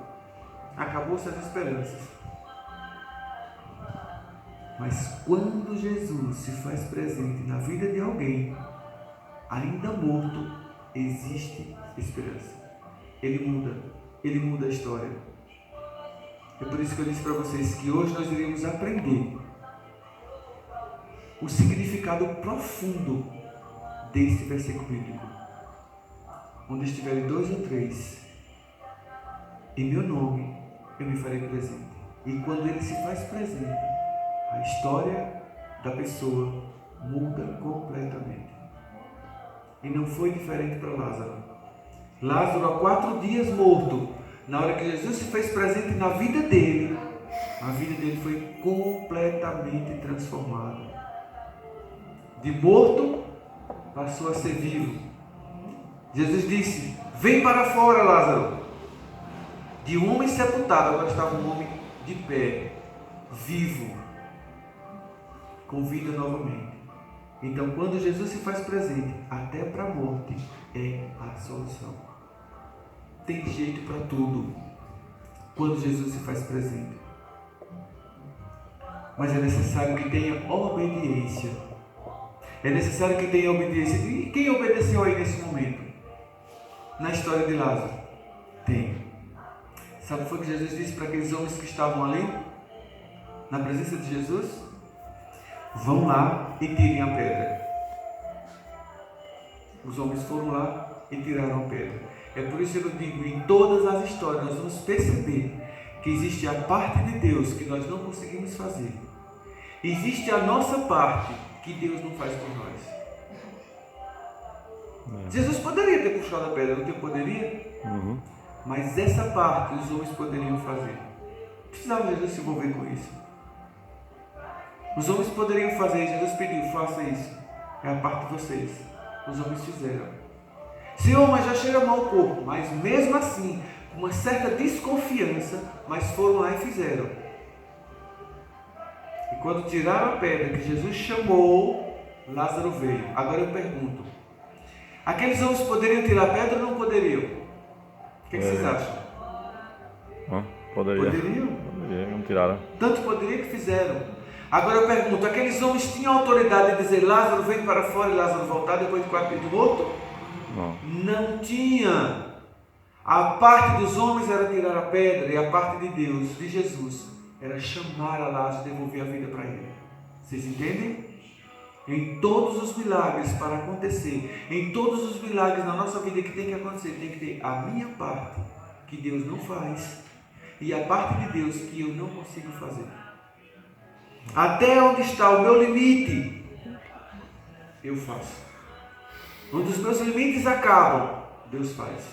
Acabou-se as esperanças. Mas quando Jesus se faz presente na vida de alguém, ainda morto, existe esperança. Ele muda a história. É por isso que eu disse para vocês que hoje nós iremos aprender o significado profundo deste versículo bíblico. Onde estiverem 2 ou 3, em meu nome, eu me farei presente. E quando ele se faz presente, a história da pessoa muda completamente. E não foi diferente para Lázaro. Lázaro, há 4 dias morto, na hora que Jesus se fez presente na vida dele, a vida dele foi completamente transformada. De morto, passou a ser vivo. Jesus disse: vem para fora, Lázaro. De um homem sepultado, agora estava um homem de pé, vivo, com vida novamente. Então, quando Jesus se faz presente, até para a morte é a solução. Tem jeito para tudo quando Jesus se faz presente. Mas é necessário que tenha obediência. É necessário que tenha obediência. E quem obedeceu aí nesse momento? Na história de Lázaro? Tem. Sabe o que foi que Jesus disse para aqueles homens que estavam ali? Na presença de Jesus? Vão lá e tirem a pedra. Os homens foram lá e tiraram a pedra. É por isso que eu digo, em todas as histórias nós vamos perceber que existe a parte de Deus que nós não conseguimos fazer. Existe a nossa parte que Deus não faz por nós. Jesus poderia ter puxado a pedra, não poderia? Mas essa parte os homens poderiam fazer. Precisava Jesus se envolver com isso. Os homens poderiam fazer, Jesus pediu, faça isso. É a parte de vocês. Os homens fizeram. Senhor, mas já cheira mal o corpo. Mas mesmo assim, com uma certa desconfiança, mas foram lá e fizeram. E quando tiraram a pedra que Jesus chamou, Lázaro veio. Agora eu pergunto, aqueles homens poderiam tirar a pedra ou não poderiam? O que vocês acham? Poderiam. Poderiam? Não tiraram. Tanto poderia que fizeram. Agora eu pergunto, aqueles homens tinham autoridade de dizer Lázaro vem para fora e Lázaro voltar depois de 4 dias de morto? Não. Não tinha. A parte dos homens era tirar a pedra e a parte de Deus, de Jesus, era chamar a Lázaro e devolver a vida para ele. Vocês entendem? Em todos os milagres para acontecer, em todos os milagres na nossa vida que tem que acontecer, tem que ter a minha parte que Deus não faz e a parte de Deus que eu não consigo fazer. Até onde está o meu limite, eu faço. Onde os meus limites acabam, Deus faz.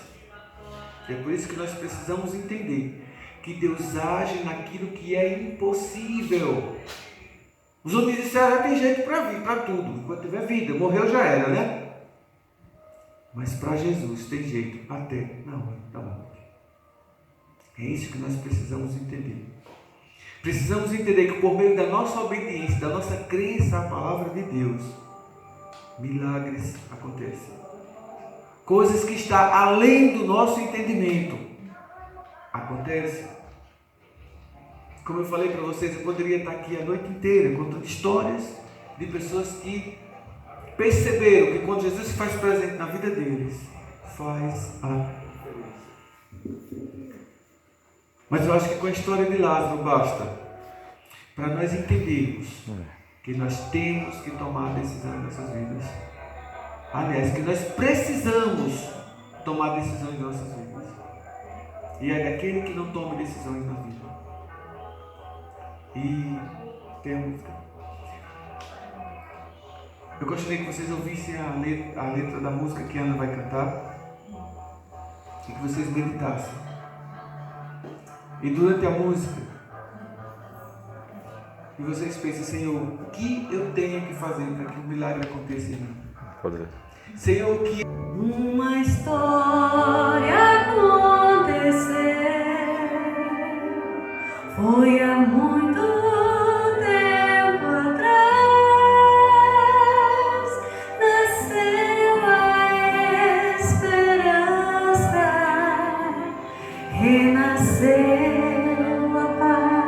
É por isso que nós precisamos entender que Deus age naquilo que é impossível. Os homens disseram, já tem jeito para tudo, enquanto tiver vida, morreu já era, né? Mas para Jesus tem jeito até na hora da morte. É isso que nós precisamos entender. Precisamos entender que por meio da nossa obediência, da nossa crença à palavra de Deus, milagres acontecem. Coisas que estão além do nosso entendimento acontecem. Como eu falei para vocês, eu poderia estar aqui a noite inteira contando histórias de pessoas que perceberam que quando Jesus se faz presente na vida deles, faz a diferença. Mas eu acho que com a história de Lázaro basta para nós entendermos que nós temos que tomar decisão em nossas vidas. Aliás, que nós precisamos tomar decisões em nossas vidas. E é daquele que não toma decisões na vida. E tem a música. Eu gostaria que vocês ouvissem a letra da música que a Ana vai cantar e que vocês meditassem. E durante a música, e vocês pensem, Senhor, o que eu tenho que fazer para que o milagre aconteça em mim? Pode ver. Senhor, que Uma história aconteceu, foi há muito tempo atrás, nasceu a esperança, renasceu a paz,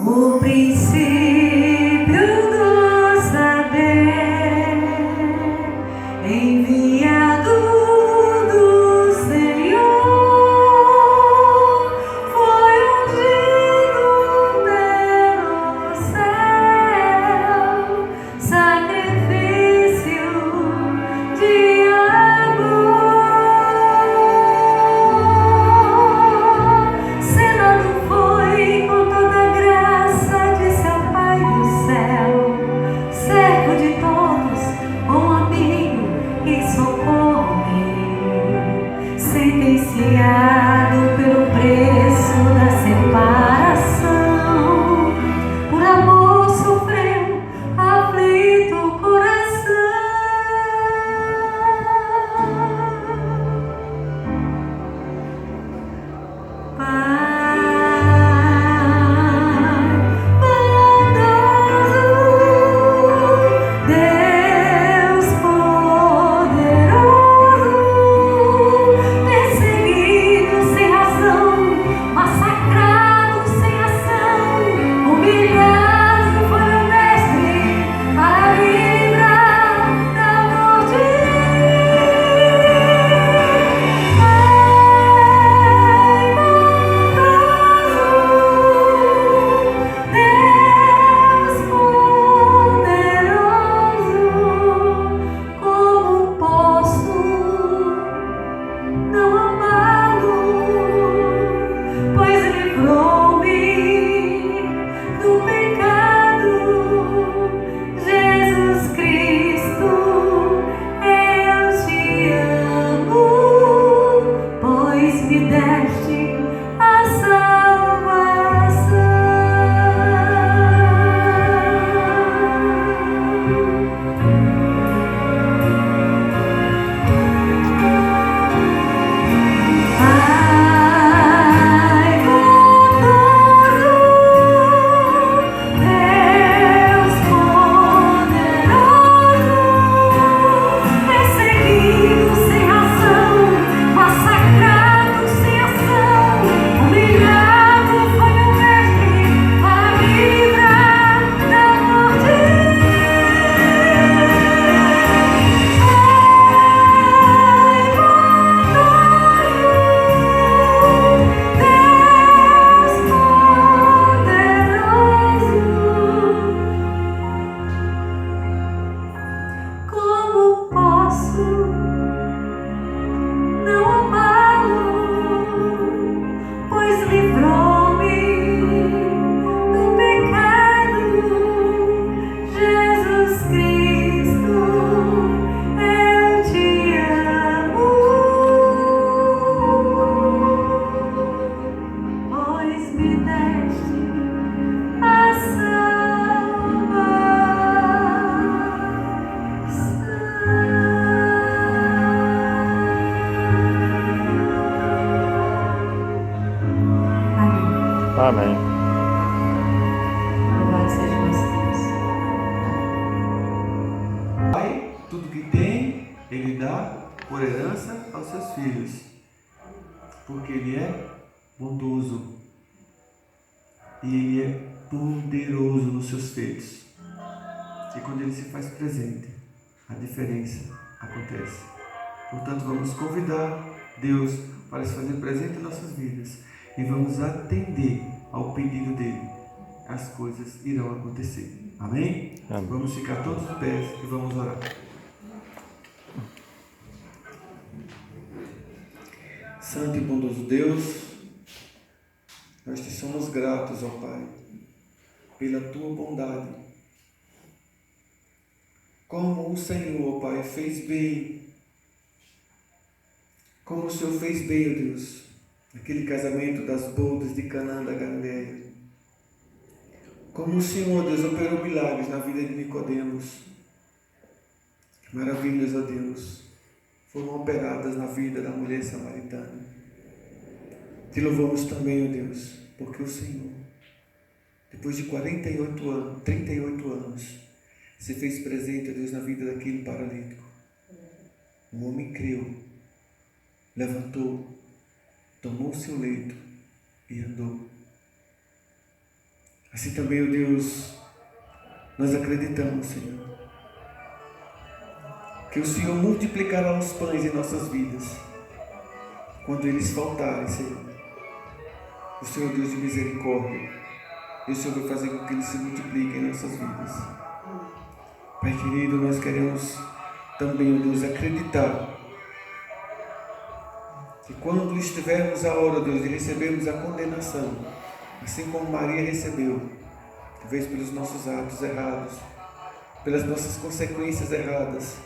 o princípio do saber enviado do Senhor, foi ungido pelo céu, sacrifício de amor, selado foi com toda a graça de seu Pai do céu, servo de todos, bom amigo e socorro-me, sentenciado pelo preço da separação, por amor sofreu, aflito o coração. Pai bondoso, Deus poderoso, perseguido sem razão, massacrado sem ação, humilhado foi o mestre para livrar da morte. Deus poderoso, como posso não amá-lo? Pois livrou-me do pecado. Jesus Cristo, eu te amo, pois me deste a salvação. Pai bondoso, Deus poderoso, perseguido sem razão, massacrado sem ação, humilhado foi o mestre para me livrar da morte. Como posso não amá-lo? Pois livrou-me do pecado. Jesus Cristo, eu te amo, pois me deste a salvação. Amém. Louvado seja nosso Deus. Pai, tudo que tem, Ele dá por herança aos seus filhos, porque Ele é bondoso e Ele é poderoso nos seus feitos. E quando Ele se faz presente, a diferença acontece. Portanto, vamos convidar Deus para se fazer presente em nossas vidas e vamos atender ao pedido dEle. As coisas irão acontecer. Amém? Amém. Vamos ficar todos de pé e vamos orar. Santo e bondoso Deus, nós te somos gratos, ó Pai, pela tua bondade. Como o Senhor, ó Pai, fez bem, como o Senhor fez bem, ó Deus, naquele casamento das bodas de Canaã da Galileia. Como o Senhor, Deus, operou milagres na vida de Nicodemos. Que maravilhas, ó Deus, foram operadas na vida da mulher samaritana. Te louvamos também, ó Deus, porque o Senhor, depois de 38 anos, se fez presente, ó Deus, na vida daquele paralítico. Um homem creu, levantou, tomou o seu leito e andou. Assim também, ó Deus, nós acreditamos, Senhor, que o Senhor multiplicará os pães em nossas vidas, quando eles faltarem, Senhor. O Senhor, Deus de misericórdia, e o Senhor vai fazer com que eles se multipliquem em nossas vidas. Pai querido, nós queremos também, ó Deus, acreditar que quando estivermos a hora, Deus, de recebermos a condenação, assim como Maria recebeu, talvez pelos nossos atos errados, pelas nossas consequências erradas,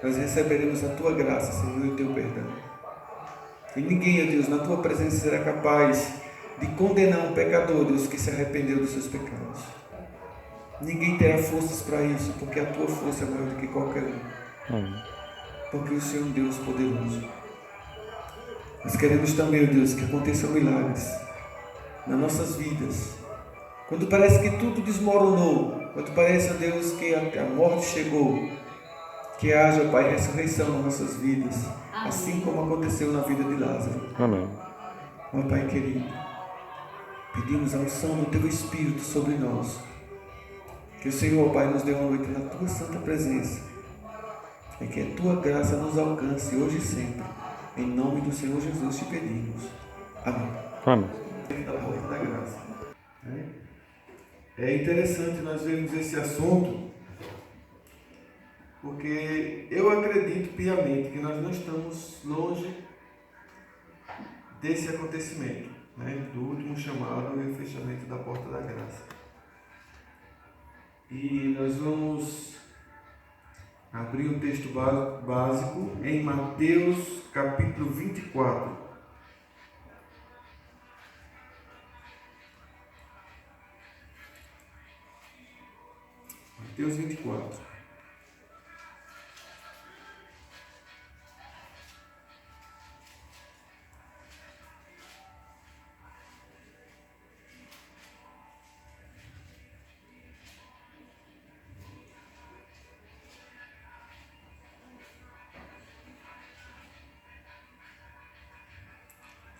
nós receberemos a Tua graça, Senhor, e o Teu perdão. E ninguém, ó Deus, na Tua presença será capaz de condenar um pecador, Deus, que se arrependeu dos seus pecados. Ninguém terá forças para isso, porque a Tua força é maior do que qualquer um. Amém. Porque o Senhor é um Deus poderoso. Nós queremos também, ó Deus, que aconteçam milagres nas nossas vidas. Quando parece que tudo desmoronou, quando parece, ó Deus, que a morte chegou, que haja, Pai, ressurreição nas nossas vidas, assim como aconteceu na vida de Lázaro. Amém. Ó Pai querido, pedimos a unção do Teu Espírito sobre nós. Que o Senhor, ó Pai, nos dê uma noite na Tua santa presença. E que a Tua graça nos alcance hoje e sempre. Em nome do Senhor Jesus te pedimos. Amém. Amém. Da porta da graça. É interessante nós vermos esse assunto, porque eu acredito piamente que nós não estamos longe desse acontecimento, do último chamado e o fechamento da porta da graça. E nós vamos abrir o texto básico em Mateus capítulo 24. Mateus 24.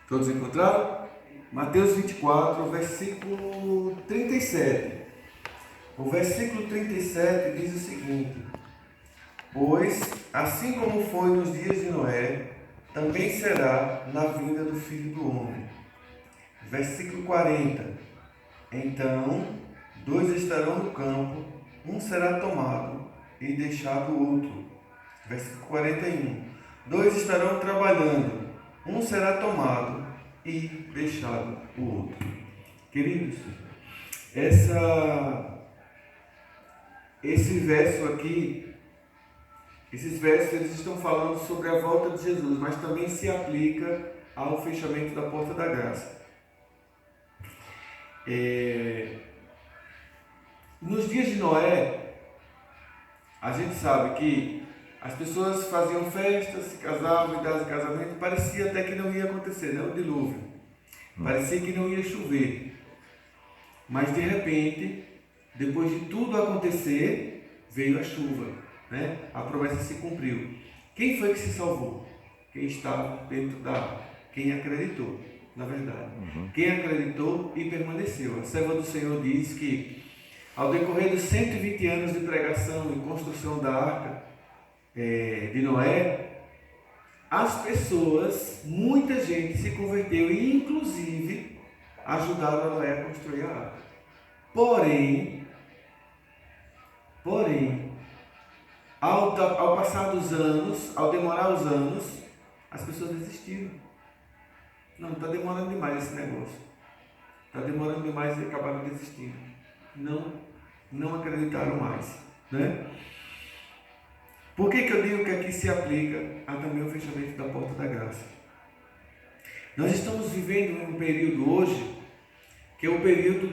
Todos encontraram? Mateus 24, versículo 37. O versículo 37 diz o seguinte: pois, assim como foi nos dias de Noé, também será na vinda do Filho do Homem. Versículo 40. Então, 2 estarão no campo, um será tomado e deixado o outro. Versículo 41. 2 estarão trabalhando, um será tomado e deixado o outro. Queridos, esse verso aqui, esses versos eles estão falando sobre a volta de Jesus, mas também se aplica ao fechamento da porta da graça. Nos dias de Noé, a gente sabe que as pessoas faziam festas, se casavam, idade de casamento, parecia até que não ia acontecer, o dilúvio. Parecia que não ia chover. Mas de repente, depois de tudo acontecer, veio a chuva, A promessa se cumpriu. Quem foi que se salvou? Quem estava dentro da arca. Quem acreditou, na verdade. Quem acreditou e permaneceu. A serva do Senhor diz que, ao decorrer dos 120 anos de pregação e construção da arca de Noé, as pessoas, muita gente se converteu e inclusive ajudaram a Noé a construir a arca. Porém, ao passar dos anos, ao demorar os anos, as pessoas desistiram. Não, está demorando demais esse negócio. Está demorando demais e acabaram desistindo. Não acreditaram mais, Por que eu digo que aqui se aplica a também o fechamento da porta da graça? Nós estamos vivendo um período hoje, que é o período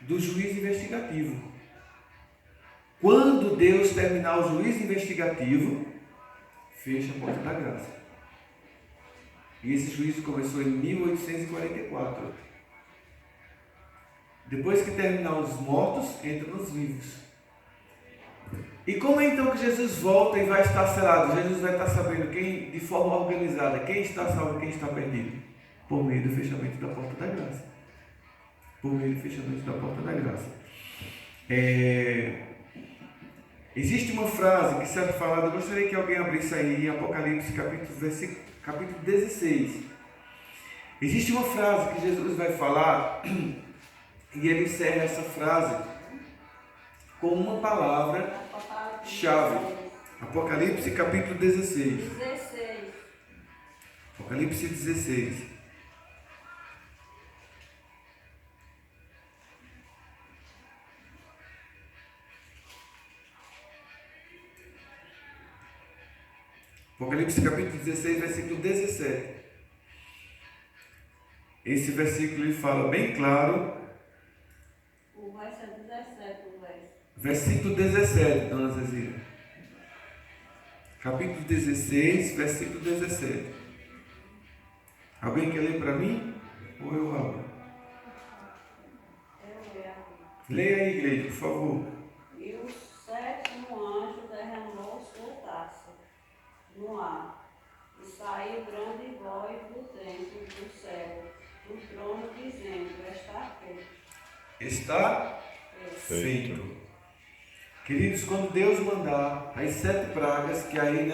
do juiz investigativo. Quando Deus terminar o juízo investigativo, fecha a porta da graça. E esse juízo começou em 1844. Depois que terminar os mortos, entra nos vivos. E como é então que Jesus volta e vai estar selado? Jesus vai estar sabendo quem, de forma organizada, quem está salvo e quem está perdido? Por meio do fechamento da porta da graça. Por meio do fechamento da porta da graça. Existe uma frase que serve falada, eu gostaria que alguém abrisse aí em Apocalipse capítulo 16. Existe uma frase que Jesus vai falar e ele encerra essa frase com uma palavra-chave. Apocalipse capítulo 16. Apocalipse 16. Apocalipse capítulo 16, versículo 17. Esse versículo ele fala bem claro. O verso é 17, o verso. Versículo 17, dona Zezira. Capítulo 16, versículo 17. Alguém quer ler para mim? Ou eu abro? Eu leio. Leia aí, igreja, por favor. E o sétimo anjo derramou sua taça no ar, e saiu grande voz do dentro do céu, do trono, dizendo: está feito. Está feito. Queridos, quando Deus mandar as 7 pragas, que aí,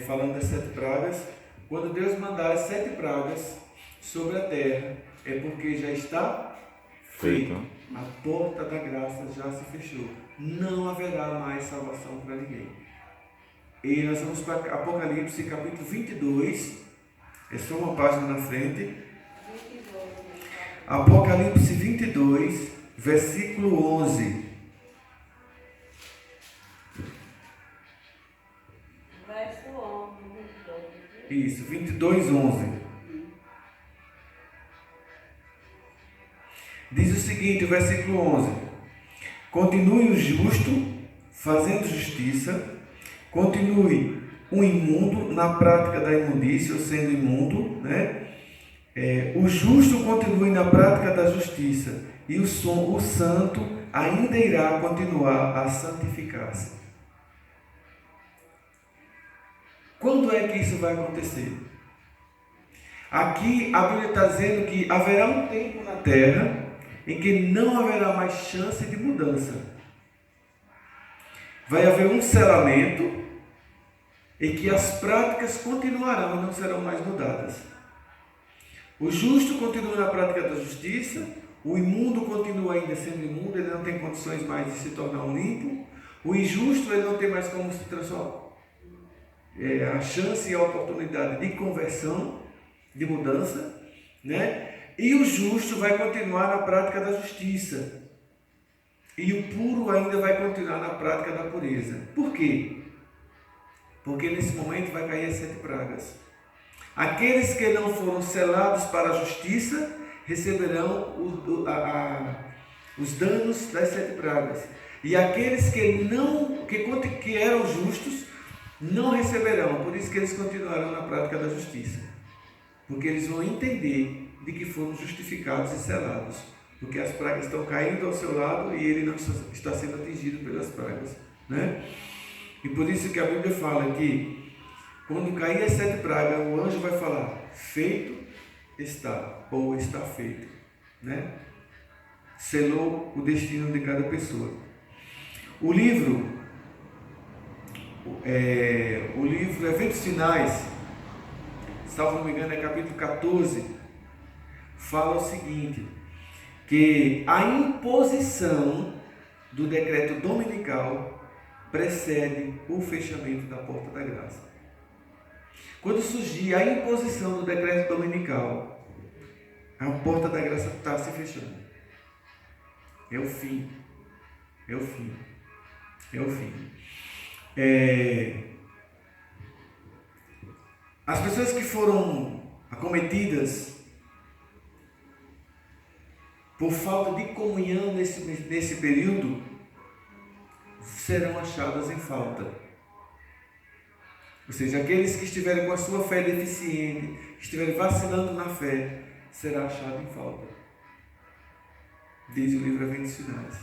falando das 7 pragas, quando Deus mandar as 7 pragas sobre a terra, é porque já está feito. A porta da graça já se fechou. Não haverá mais salvação para ninguém. E nós vamos para Apocalipse capítulo 22, é só uma página na frente. Apocalipse 22, versículo 11. Verso 11, 22. Isso, 22, 11. Diz o seguinte, o versículo 11. Continue o justo, fazendo justiça. Continue o imundo na prática da imundícia, ou sendo imundo, o justo continue na prática da justiça, e o santo ainda irá continuar a santificar-se. Quando é que isso vai acontecer? Aqui a Bíblia está dizendo que haverá um tempo na terra em que não haverá mais chance de mudança. Vai haver um selamento em que as práticas continuarão e não serão mais mudadas. O justo continua na prática da justiça, o imundo continua ainda sendo imundo, ele não tem condições mais de se tornar um limpo, o injusto ele não tem mais como se transformar, a chance e a oportunidade de conversão, de mudança, e o justo vai continuar na prática da justiça, e o puro ainda vai continuar na prática da pureza. Por quê? Porque nesse momento vai cair as 7 pragas. Aqueles que não foram selados para a justiça receberão os danos das 7 pragas. E aqueles que eram justos não receberão. Por isso que eles continuarão na prática da justiça. Porque eles vão entender de que foram justificados e selados. Porque as pragas estão caindo ao seu lado e ele não está sendo atingido pelas pragas. E por isso que a Bíblia fala que quando cair as 7 pragas, o anjo vai falar: feito está, ou está feito. Selou o destino de cada pessoa. O livro Eventos Finais, salvo não me engano, é capítulo 14, fala o seguinte, que a imposição do decreto dominical precede o fechamento da porta da graça. Quando surgir a imposição do decreto dominical, a porta da graça está se fechando. É o fim. É o fim. É o fim. As pessoas que foram acometidas por falta de comunhão nesse período, serão achados em falta. Ou seja, aqueles que estiverem com a sua fé deficiente, que estiverem vacilando na fé, será achado em falta. Diz o livro Eventos Finais.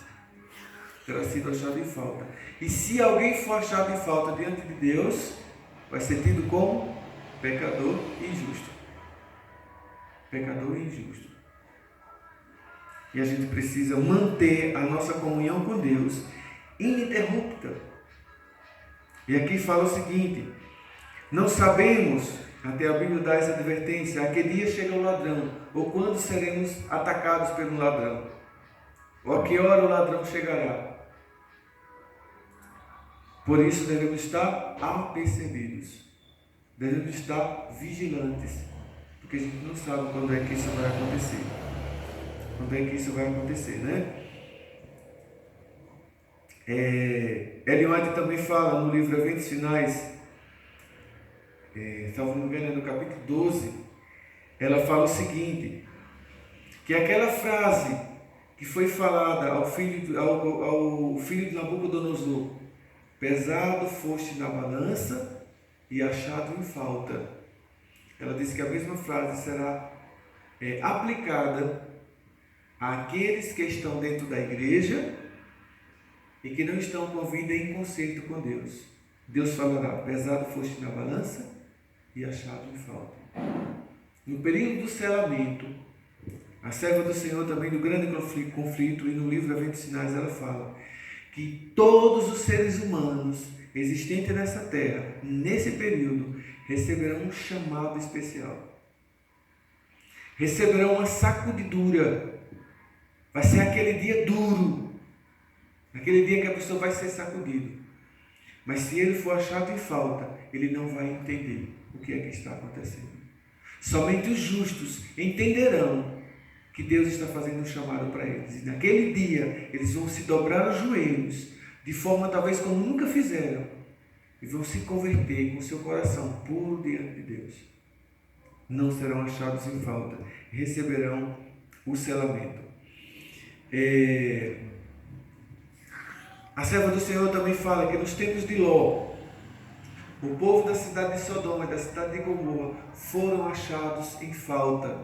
Terá sido achado em falta. E se alguém for achado em falta diante de Deus, vai ser tido como pecador e injusto. Pecador e injusto. E a gente precisa manter a nossa comunhão com Deus ininterrupta. E aqui fala o seguinte: não sabemos, até a Bíblia dá essa advertência, a que dia chega o ladrão, ou quando seremos atacados pelo ladrão, ou a que hora o ladrão chegará. Por isso devemos estar apercebidos, devemos estar vigilantes, porque a gente não sabe quando é que isso vai acontecer. Quando é que isso vai acontecer, né? Ellen White também fala no livro Eventos Finais, salvo não me engano, no capítulo 12, ela fala o seguinte, que aquela frase que foi falada ao filho de Nabucodonosor: pesado foste na balança e achado em falta. Ela diz que a mesma frase será aplicada àqueles que estão dentro da igreja e que não estão com a vida em conserto com Deus. Deus falará: pesado foste na balança e achado em falta. No período do selamento, a serva do Senhor também, do grande conflito, e no livro Eventos Finais ela fala que todos os seres humanos existentes nessa terra, nesse período, receberão um chamado especial. Receberão uma sacudidura. Vai ser aquele dia duro, aquele dia que a pessoa vai ser sacudida. Mas se ele for achado em falta, ele não vai entender o que é que está acontecendo. Somente os justos entenderão que Deus está fazendo um chamado para eles. E naquele dia, eles vão se dobrar os joelhos, de forma talvez como nunca fizeram, e vão se converter com seu coração puro diante de Deus. Não serão achados em falta, receberão o selamento. A serva do Senhor também fala que nos tempos de Ló, o povo da cidade de Sodoma e da cidade de Gomorra foram achados em falta,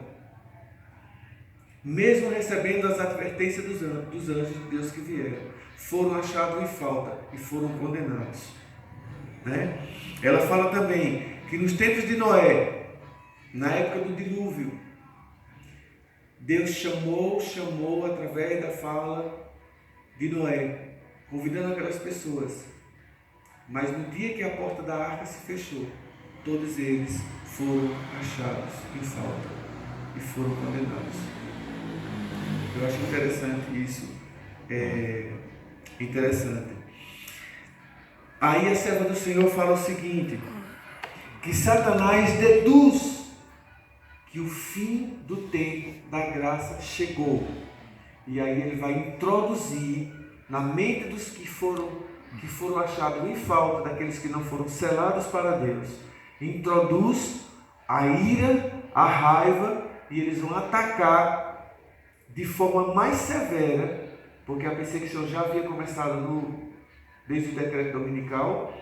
mesmo recebendo as advertências dos anjos de Deus que vieram, foram achados em falta e foram condenados, né? Ela fala também que nos tempos de Noé, na época do dilúvio, Deus chamou através da fala de Noé, convidando aquelas pessoas. Mas no dia que a porta da arca se fechou, todos eles foram achados em falta e foram condenados. Eu acho interessante isso. Interessante. Aí a serva do Senhor fala o seguinte, que Satanás deduz que o fim do tempo da graça chegou. E aí ele vai introduzir na mente dos que foram achados em falta, daqueles que não foram selados para Deus, introduz a ira, a raiva, e eles vão atacar de forma mais severa, porque a perseguição já havia começado desde o decreto dominical,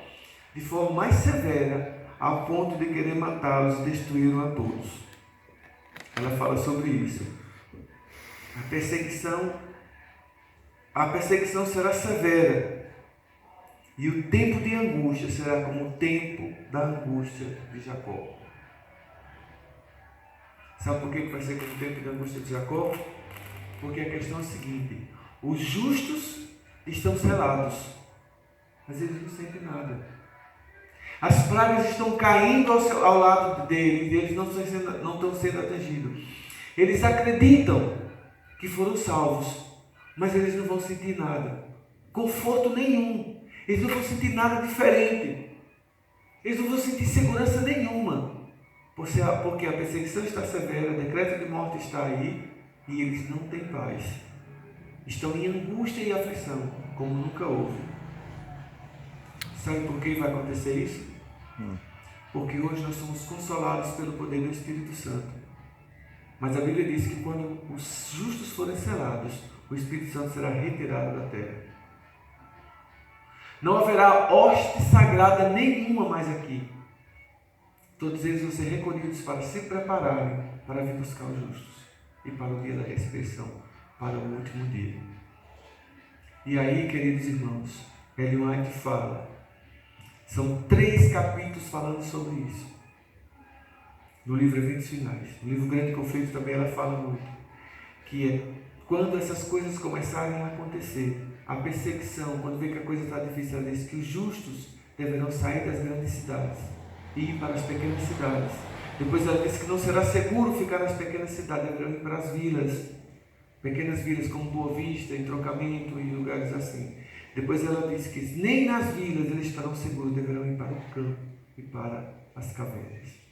de forma mais severa, a ponto de querer matá-los e destruí-los a todos. Ela fala sobre isso. A perseguição será severa, e o tempo de angústia será como o tempo da angústia de Jacó. Sabe por que vai ser como o tempo da angústia de Jacó? Porque a questão é a seguinte: os justos estão selados, mas eles não sentem nada. As pragas estão caindo ao lado deles e eles não estão sendo atingidos. Eles acreditam que foram salvos, mas eles não vão sentir nada, conforto nenhum. Eles não vão sentir nada diferente. Eles não vão sentir segurança nenhuma, porque a perseguição está severa, o decreto de morte está aí, e eles não têm paz. Estão em angústia e aflição, como nunca houve. Sabe por que vai acontecer isso? Porque hoje nós somos consolados pelo poder do Espírito Santo. Mas a Bíblia diz que quando os justos forem selados, o Espírito Santo será retirado da terra. Não haverá hoste sagrada nenhuma mais aqui. Todos eles vão ser recolhidos para se prepararem para vir buscar os justos e para o dia da ressurreição, para o último dia. E aí, queridos irmãos, Ellen White fala, são 3 capítulos falando sobre isso. No livro Eventos Finais. No livro Grande Conflito também ela fala muito. Que é quando essas coisas começarem a acontecer, a perseguição, quando vê que a coisa está difícil, ela diz que os justos deverão sair das grandes cidades e ir para as pequenas cidades. Depois ela diz que não será seguro ficar nas pequenas cidades, deverão ir para as vilas, pequenas vilas como Boa Vista, Entroncamento e lugares assim. Depois ela diz que nem nas vilas eles estarão seguros, deverão ir para o campo e para as cavernas.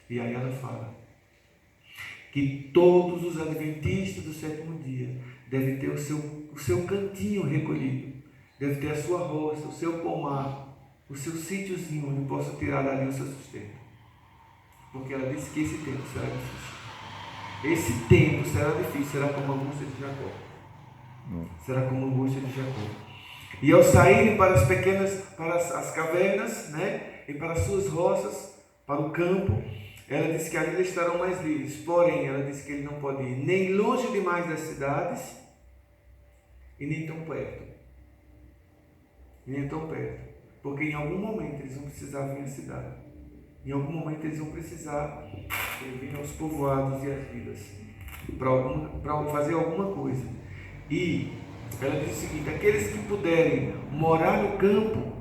E aí ela fala que todos os adventistas do 7º dia devem ter o seu cantinho recolhido, devem ter a sua roça, o seu pomar, o seu sítiozinho onde possa tirar dali o seu sustento. Porque ela disse que esse tempo será difícil. Esse tempo será difícil, será como a angústia de Jacó. Será como a angústia de Jacó. E ao saírem para as pequenas, para as cavernas, né, e para as suas roças, para o campo, ela disse que ali eles estarão mais livres. Porém, ela disse que ele não pode ir nem longe demais das cidades e nem tão perto. Nem tão perto. Porque em algum momento eles vão precisar vir à cidade. Em algum momento eles vão precisar vir aos povoados e às vilas para fazer alguma coisa. E ela diz o seguinte: aqueles que puderem morar no campo,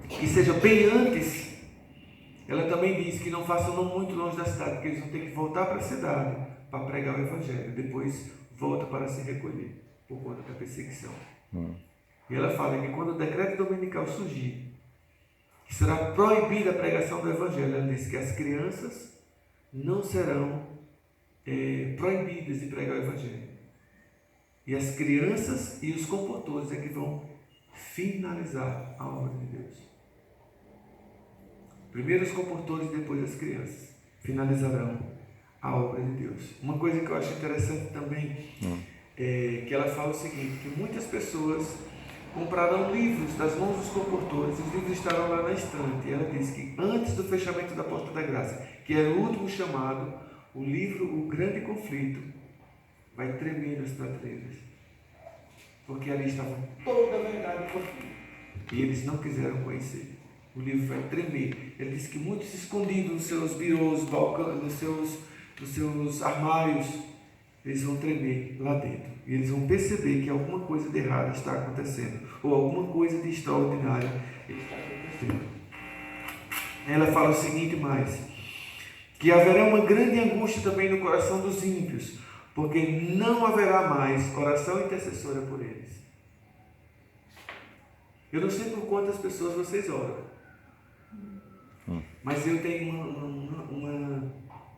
que seja bem antes, ela também diz que não façam não muito longe da cidade, porque eles vão ter que voltar para a cidade para pregar o Evangelho. Depois volta para se recolher por conta da perseguição. E ela fala que quando o decreto dominical surgir, que será proibida a pregação do Evangelho, ela diz que as crianças não serão proibidas de pregar o Evangelho. E as crianças e os comportores é que vão finalizar a obra de Deus. Primeiro os comportores e depois as crianças finalizarão a obra de Deus. Uma coisa que eu acho interessante também é que ela fala o seguinte, que muitas pessoas comprarão livros das mãos dos comportores, os livros estarão lá na estante. E ela diz que antes do fechamento da Porta da Graça, que era o último chamado, o livro O Grande Conflito vai tremer nas prateleiras, porque ali estava toda a verdade contida e eles não quiseram conhecer. O livro vai tremer. Ele diz que muitos escondidos nos seus birôs, balcões, nos seus armários, eles vão tremer lá dentro. E eles vão perceber que alguma coisa de errado está acontecendo, ou alguma coisa de extraordinária está acontecendo. Ela fala o seguinte mais, que haverá uma grande angústia também no coração dos ímpios, porque não haverá mais oração intercessora por eles. Eu não sei por quantas pessoas vocês oram, mas eu tenho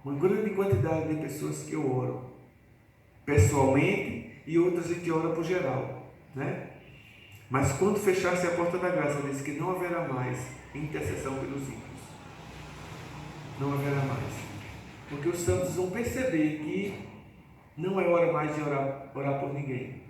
uma grande quantidade de pessoas que eu oro pessoalmente e outras a gente ora por geral, né? Mas quando fechar-se a Porta da Graça, diz que não haverá mais intercessão pelos ímpios. Não haverá mais. Porque os santos vão perceber que não é hora mais de orar por ninguém.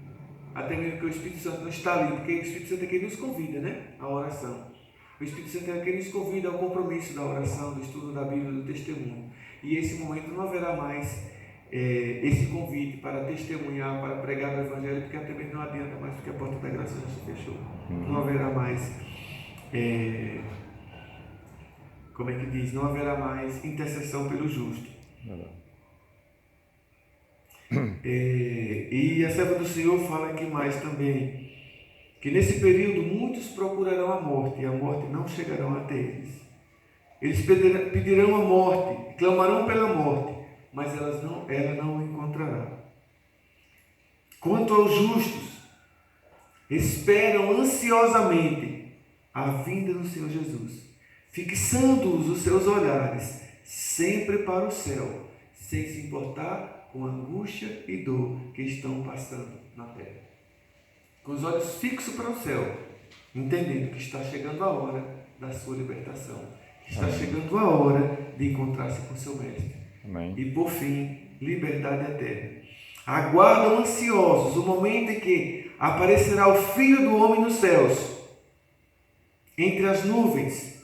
Até mesmo que o Espírito Santo não está ali, porque o Espírito Santo é quem nos convida, né? A oração. O Espírito Santo é quem nos convida ao compromisso da oração, do estudo da Bíblia, do testemunho. E esse momento não haverá mais esse convite para testemunhar, para pregar o Evangelho, porque até mesmo não adianta mais, porque a Porta da Graça já se fechou. Não haverá mais, como é que diz? Não haverá mais intercessão pelo justo. E a serva do Senhor fala aqui mais também, que nesse período muitos procurarão a morte, e a morte não chegarão até eles. Eles pedirão a morte, clamarão pela morte, mas ela não o encontrará. Quanto aos justos, esperam ansiosamente a vinda do Senhor Jesus, fixando-os os seus olhares sempre para o céu, sem se importar com a angústia e dor que estão passando na terra. Com os olhos fixos para o céu, entendendo que está chegando a hora da sua libertação, que está chegando a hora de encontrar-se com seu mestre. Amém. E por fim, liberdade eterna. Aguardam ansiosos o momento em que aparecerá o Filho do Homem nos céus, entre as nuvens,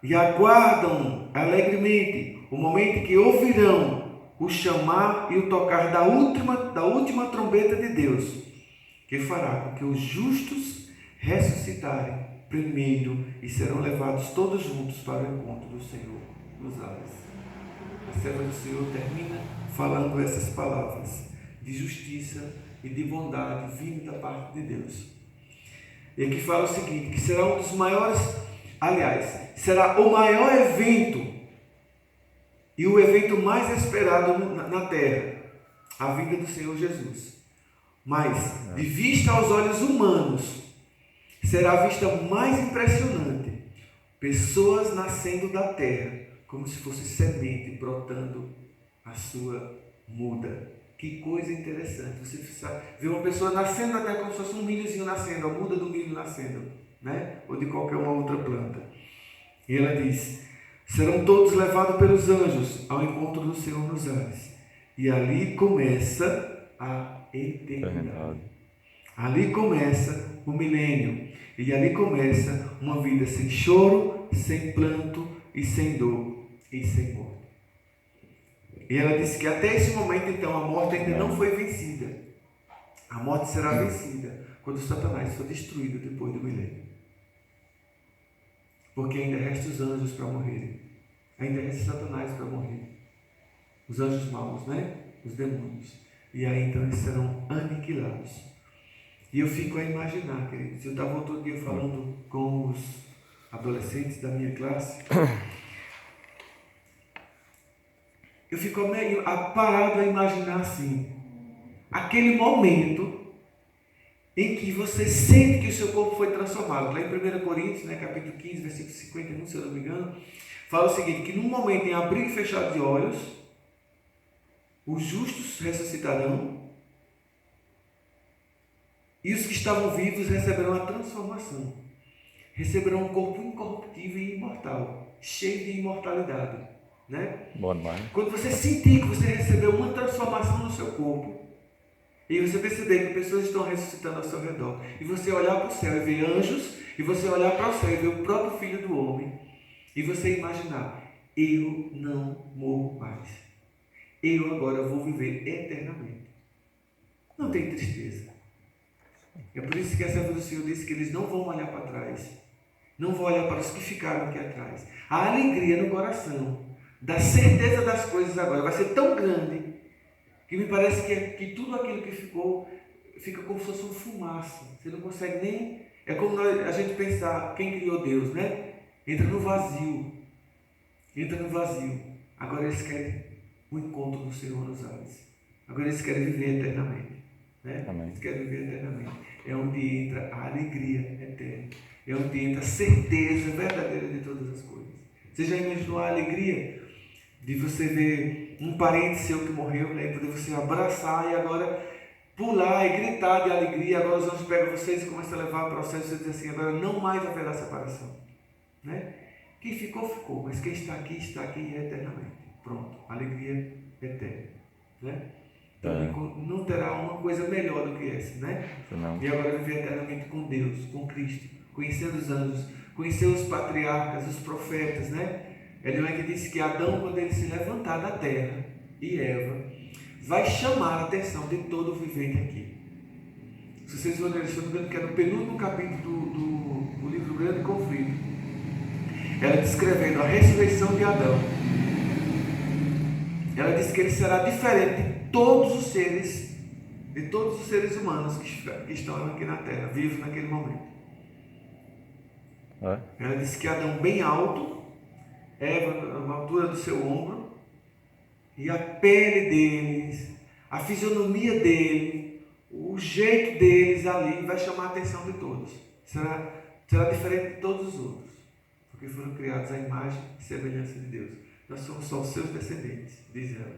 e aguardam alegremente o momento em que ouvirão o chamar e o tocar da última trombeta de Deus, que fará com que os justos ressuscitarem primeiro e serão levados todos juntos para o encontro do Senhor nos ares. A serva do Senhor termina falando essas palavras de justiça e de bondade vindo da parte de Deus. E aqui fala o seguinte, que será um dos maiores, aliás, será o maior evento e o evento mais esperado na terra, a vinda do Senhor Jesus. Mas, de vista aos olhos humanos, será a vista mais impressionante. Pessoas nascendo da terra, como se fosse semente brotando a sua muda. Que coisa interessante. Você vê uma pessoa nascendo da terra como se fosse um milhozinho nascendo, a muda do milho nascendo, né? Ou de qualquer uma outra planta. E ela diz, serão todos levados pelos anjos ao encontro do Senhor nos ares. E ali começa a eternidade. Ali começa o milênio. E ali começa uma vida sem choro, sem planto e sem dor e sem morte. E ela disse que até esse momento, então, a morte ainda não foi vencida. A morte será vencida quando Satanás for destruído depois do milênio. Porque ainda resta os anjos para morrerem. Ainda resta Satanás para morrer. Os anjos maus, né? Os demônios. E aí, então, eles serão aniquilados. E eu fico a imaginar, queridos. Eu estava outro dia falando com os adolescentes da minha classe. Eu fico meio parado a imaginar assim, aquele momento em que você sente que o seu corpo foi transformado. Lá em 1 Coríntios, né, capítulo 15, versículo 51, se eu não me engano, fala o seguinte, que num momento em abrir e fechar de olhos, os justos ressuscitarão e os que estavam vivos receberão a transformação. Receberão um corpo incorruptível e imortal, cheio de imortalidade. Né? Bom demais. Quando você sentir que você recebeu uma transformação no seu corpo, e você perceber que pessoas estão ressuscitando ao seu redor, e você olhar para o céu e ver anjos, e você olhar para o céu e ver o próprio Filho do Homem, e você imaginar, eu não morro mais, eu agora vou viver eternamente. Não tem tristeza. É por isso que a serva do Senhor disse que eles não vão olhar para trás, não vão olhar para os que ficaram aqui atrás. A alegria no coração da certeza das coisas agora vai ser tão grande que me parece que tudo aquilo que ficou fica como se fosse um fumaça. Você não consegue nem... É como a gente pensar, quem criou Deus, né? Entra no vazio. Entra no vazio. Agora eles querem o encontro do Senhor nos ares. Agora eles querem viver eternamente. Né? Eles querem viver eternamente. É onde entra a alegria eterna. É onde entra a certeza verdadeira de todas as coisas. Você já imaginou a alegria de você ver um parente seu que morreu, né, e poder você abraçar e agora pular e gritar de alegria, agora os anjos pegam vocês e começam a levar para o céu e você diz assim, agora não mais haverá separação. Né? Quem ficou, ficou, mas quem está aqui eternamente. Pronto, alegria eterna. Né? Então, não terá uma coisa melhor do que essa, né? E agora viver eternamente com Deus, com Cristo, conhecendo os anjos, conhecer os patriarcas, os profetas, né? Ellen White disse que Adão, quando ele se levantar da terra, e Eva, vai chamar a atenção de todo vivente aqui. Se vocês vão ler, estou lembrando que é no penúltimo capítulo do livro Grande Conflito, ela descrevendo a ressurreição de Adão. Ela disse que ele será diferente de todos os seres humanos que estão aqui na terra, vivos naquele momento. Ela disse que Adão bem alto, Eva na altura do seu ombro, e a pele deles, a fisionomia dele, o jeito deles ali vai chamar a atenção de todos. Será diferente de todos os outros, porque foram criados à imagem e semelhança de Deus. Nós somos só os seus descendentes, diz ela.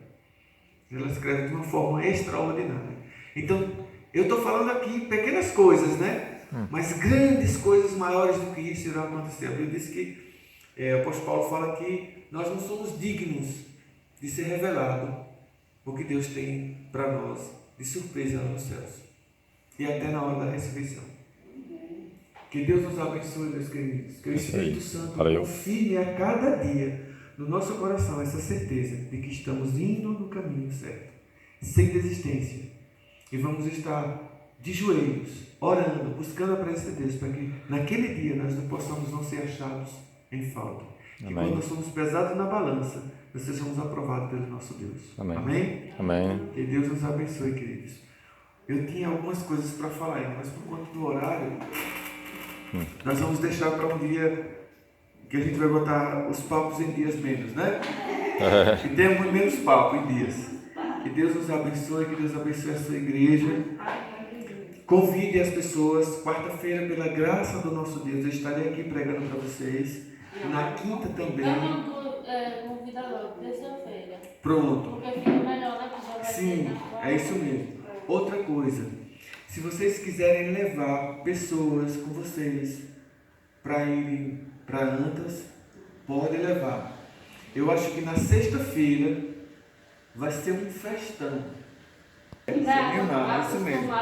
Ela escreve de uma forma extraordinária. Então, eu estou falando aqui pequenas coisas, né? Mas grandes coisas maiores do que isso irão acontecer. A Bíblia diz que o apóstolo Paulo fala que nós não somos dignos de ser revelado o que Deus tem para nós de surpresa lá nos céus e até na hora da ressurreição. Que Deus nos abençoe, meus queridos. Que o Espírito Santo confirme a cada dia no nosso coração essa certeza de que estamos indo no caminho certo, sem desistência. E vamos estar de joelhos, orando, buscando a presença de Deus, para que naquele dia nós não possamos não ser achados em falta. Que quando nós somos pesados na balança, nós sejamos aprovados pelo nosso Deus. Amém. Amém? Amém. Que Deus nos abençoe, queridos. Eu tinha algumas coisas para falar ainda, mas por conta do horário, nós vamos deixar para um dia que a gente vai botar os papos em dias menos, né? Que tenha menos papo em dias. Que Deus nos abençoe, que Deus abençoe a sua igreja. Convide as pessoas. Quarta-feira, pela graça do nosso Deus, eu estarei aqui pregando para vocês. Na quinta também. Convida logo, terça-feira. Pronto. Porque fica melhor, né? Que já vai Sim, ter na quarta. é isso mesmo. Outra coisa, se vocês quiserem levar pessoas com vocês para irem para Antas, pode levar. Eu acho que na sexta-feira vai ser um festão. Isso mesmo.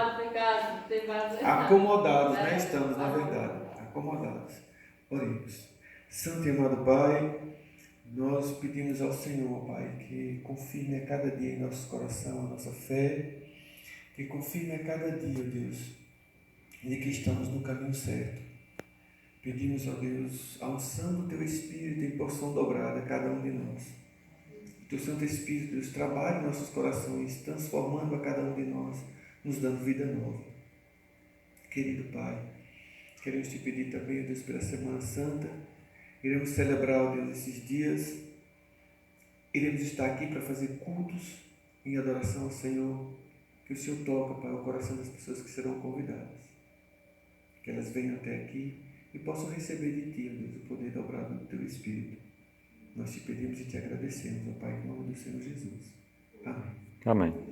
Acomodados, né? Estamos, na verdade. Acomodados. Oremos. Santo e amado Pai, nós pedimos ao Senhor, Pai, que confirme a cada dia em nosso coração a nossa fé, que confirme a cada dia, ó Deus, de que estamos no caminho certo. Pedimos, ó Deus, a unção do Teu Espírito em porção dobrada a cada um de nós. Que o Santo Espírito, Deus, trabalhe em nossos corações, transformando a cada um de nós, nos dando vida nova. Querido Pai, queremos Te pedir também, ó Deus, pela Semana Santa. Iremos celebrar, ó Deus, esses dias. Iremos estar aqui para fazer cultos em adoração ao Senhor. Que o Senhor toca, Pai, o coração das pessoas que serão convidadas. Que elas venham até aqui e possam receber de Ti, ó Deus, o poder dobrado do Teu Espírito. Nós Te pedimos e Te agradecemos, ó Pai, em nome do Senhor Jesus. Amém. Amém.